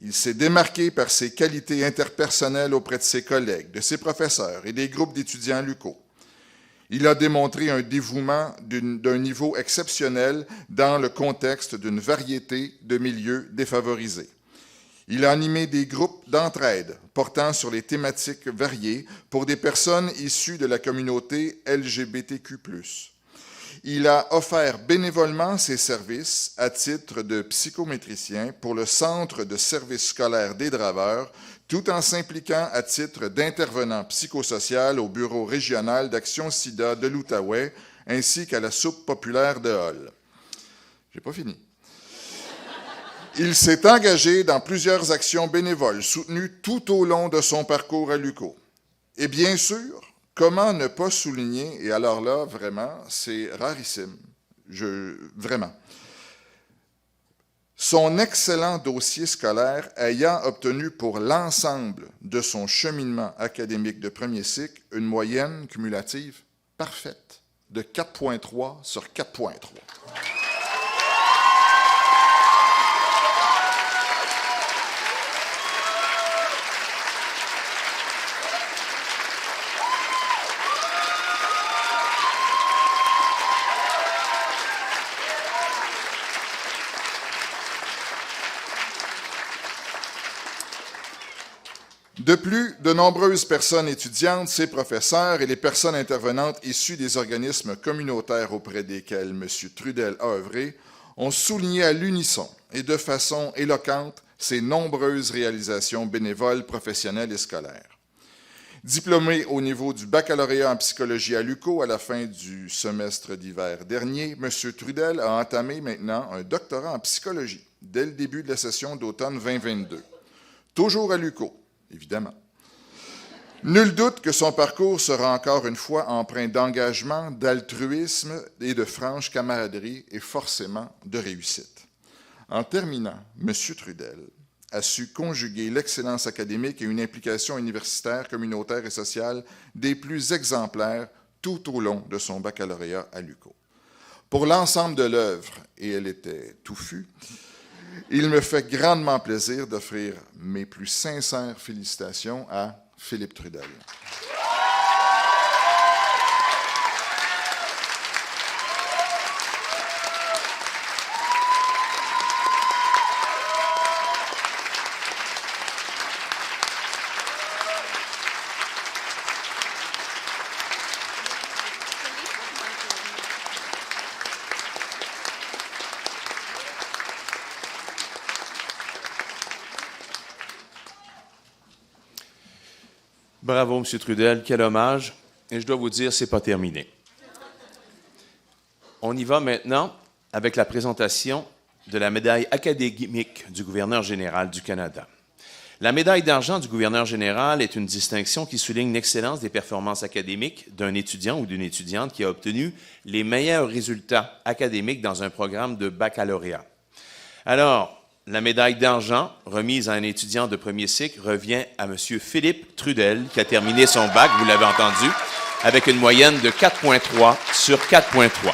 Speaker 14: Il s'est démarqué par ses qualités interpersonnelles auprès de ses collègues, de ses professeurs et des groupes d'étudiants LUQO. Il a démontré un dévouement d'un niveau exceptionnel dans le contexte d'une variété de milieux défavorisés. Il a animé des groupes d'entraide portant sur les thématiques variées pour des personnes issues de la communauté LGBTQ+. Il a offert bénévolement ses services à titre de psychométricien pour le Centre de services scolaires des Draveurs, tout en s'impliquant à titre d'intervenant psychosocial au Bureau régional d'Action SIDA de l'Outaouais, ainsi qu'à la Soupe populaire de Hall. J'ai pas fini. Il s'est engagé dans plusieurs actions bénévoles soutenues tout au long de son parcours à l'UQO. Et bien sûr, comment ne pas souligner, et alors là, vraiment, c'est rarissime, vraiment, son excellent dossier scolaire ayant obtenu pour l'ensemble de son cheminement académique de premier cycle une moyenne cumulative parfaite de 4,3 sur 4,3. De plus, de nombreuses personnes étudiantes, ses professeurs et les personnes intervenantes issues des organismes communautaires auprès desquels M. Trudel a œuvré ont souligné à l'unisson et de façon éloquente ses nombreuses réalisations bénévoles, professionnelles et scolaires. Diplômé au niveau du baccalauréat en psychologie à l'UQO à la fin du semestre d'hiver dernier, M. Trudel a entamé maintenant un doctorat en psychologie dès le début de la session d'automne 2022. toujours à l'UQO, évidemment. Nul doute que son parcours sera encore une fois empreint d'engagement, d'altruisme et de franche camaraderie et forcément de réussite. En terminant, M. Trudel a su conjuguer l'excellence académique et une implication universitaire, communautaire et sociale des plus exemplaires tout au long de son baccalauréat à l'UQO. Pour l'ensemble de l'œuvre, et elle était touffue, il me fait grandement plaisir d'offrir mes plus sincères félicitations à Philippe Trudel.
Speaker 1: Bravo, M. Trudel, quel hommage. Et je dois vous dire, ce n'est pas terminé. On y va maintenant avec la présentation de la médaille académique du gouverneur général du Canada. La médaille d'argent du gouverneur général est une distinction qui souligne l'excellence des performances académiques d'un étudiant ou d'une étudiante qui a obtenu les meilleurs résultats académiques dans un programme de baccalauréat. Alors, la médaille d'argent, remise à un étudiant de premier cycle, revient à M. Philippe Trudel, qui a terminé son bac, vous l'avez entendu, avec une moyenne de 4,3 sur 4,3.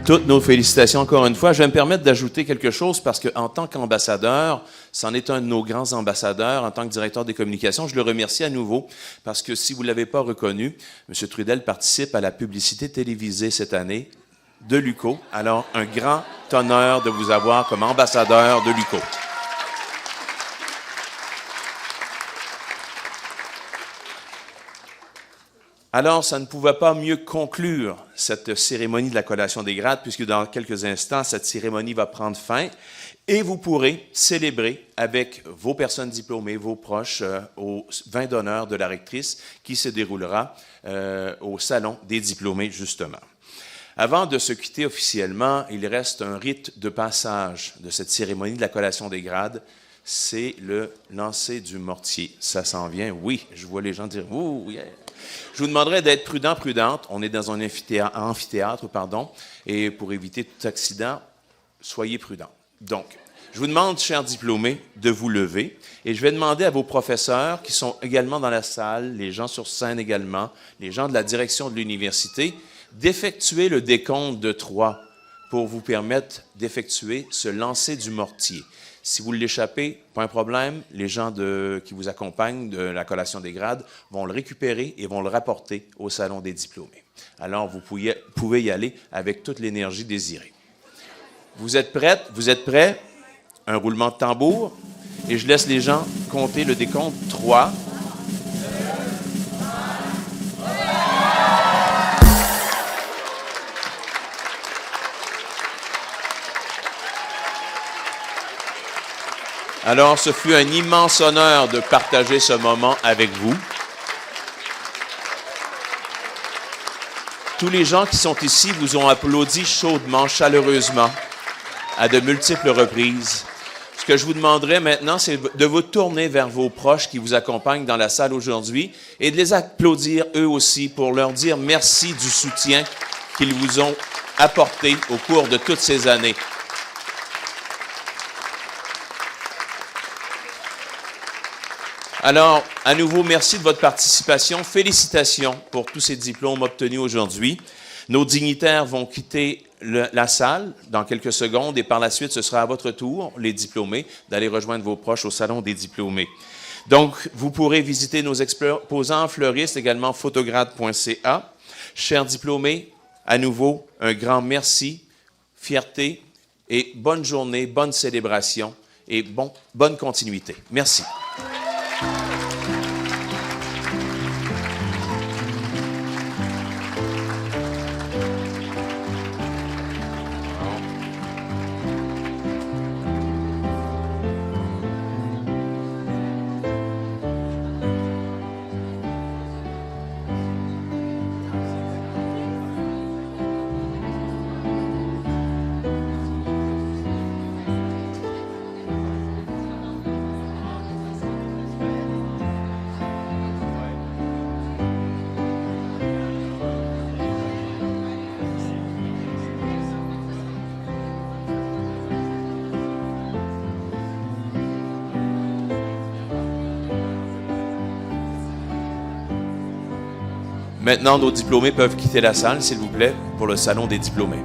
Speaker 1: Toutes nos félicitations encore une fois. Je vais me permettre d'ajouter quelque chose parce qu'en tant qu'ambassadeur, c'en est un de nos grands ambassadeurs. En tant que directeur des communications, je le remercie à nouveau parce que si vous ne l'avez pas reconnu, M. Trudel participe à la publicité télévisée cette année de l'UQO. Alors, un grand honneur de vous avoir comme ambassadeur de l'UQO. Alors, ça ne pouvait pas mieux conclure cette cérémonie de la collation des grades, puisque dans quelques instants, cette cérémonie va prendre fin et vous pourrez célébrer avec vos personnes diplômées, vos proches, au vin d'honneur de la rectrice qui se déroulera au Salon des diplômés, justement. Avant de se quitter officiellement, il reste un rite de passage de cette cérémonie de la collation des grades. C'est le lancer du mortier. Ça s'en vient, oui. Je vois les gens dire « Ouh, yeah ». Je vous demanderai d'être prudent, prudente. On est dans un amphithéâtre, et pour éviter tout accident, soyez prudents. Donc, je vous demande, chers diplômés, de vous lever et je vais demander à vos professeurs qui sont également dans la salle, les gens sur scène également, les gens de la direction de l'université, d'effectuer le décompte de 3 pour vous permettre d'effectuer ce lancer du mortier. Si vous l'échappez, pas un problème, les gens qui vous accompagnent de la collation des grades vont le récupérer et vont le rapporter au Salon des diplômés. Alors, vous pouvez y aller avec toute l'énergie désirée. Vous êtes prêtes? Vous êtes prêts? Un roulement de tambour et je laisse les gens compter le décompte. 3. Alors, ce fut un immense honneur de partager ce moment avec vous. Tous les gens qui sont ici vous ont applaudi chaudement, chaleureusement, à de multiples reprises. Ce que je vous demanderai maintenant, c'est de vous tourner vers vos proches qui vous accompagnent dans la salle aujourd'hui et de les applaudir eux aussi pour leur dire merci du soutien qu'ils vous ont apporté au cours de toutes ces années. Alors, à nouveau, merci de votre participation. Félicitations pour tous ces diplômes obtenus aujourd'hui. Nos dignitaires vont quitter la salle dans quelques secondes et par la suite, ce sera à votre tour, les diplômés, d'aller rejoindre vos proches au Salon des diplômés. Donc, vous pourrez visiter nos exposants fleuristes, également photograde.ca. Chers diplômés, à nouveau, un grand merci, fierté et bonne journée, bonne célébration et bonne continuité. Merci. Maintenant, nos diplômés peuvent quitter la salle, s'il vous plaît, pour le salon des diplômés.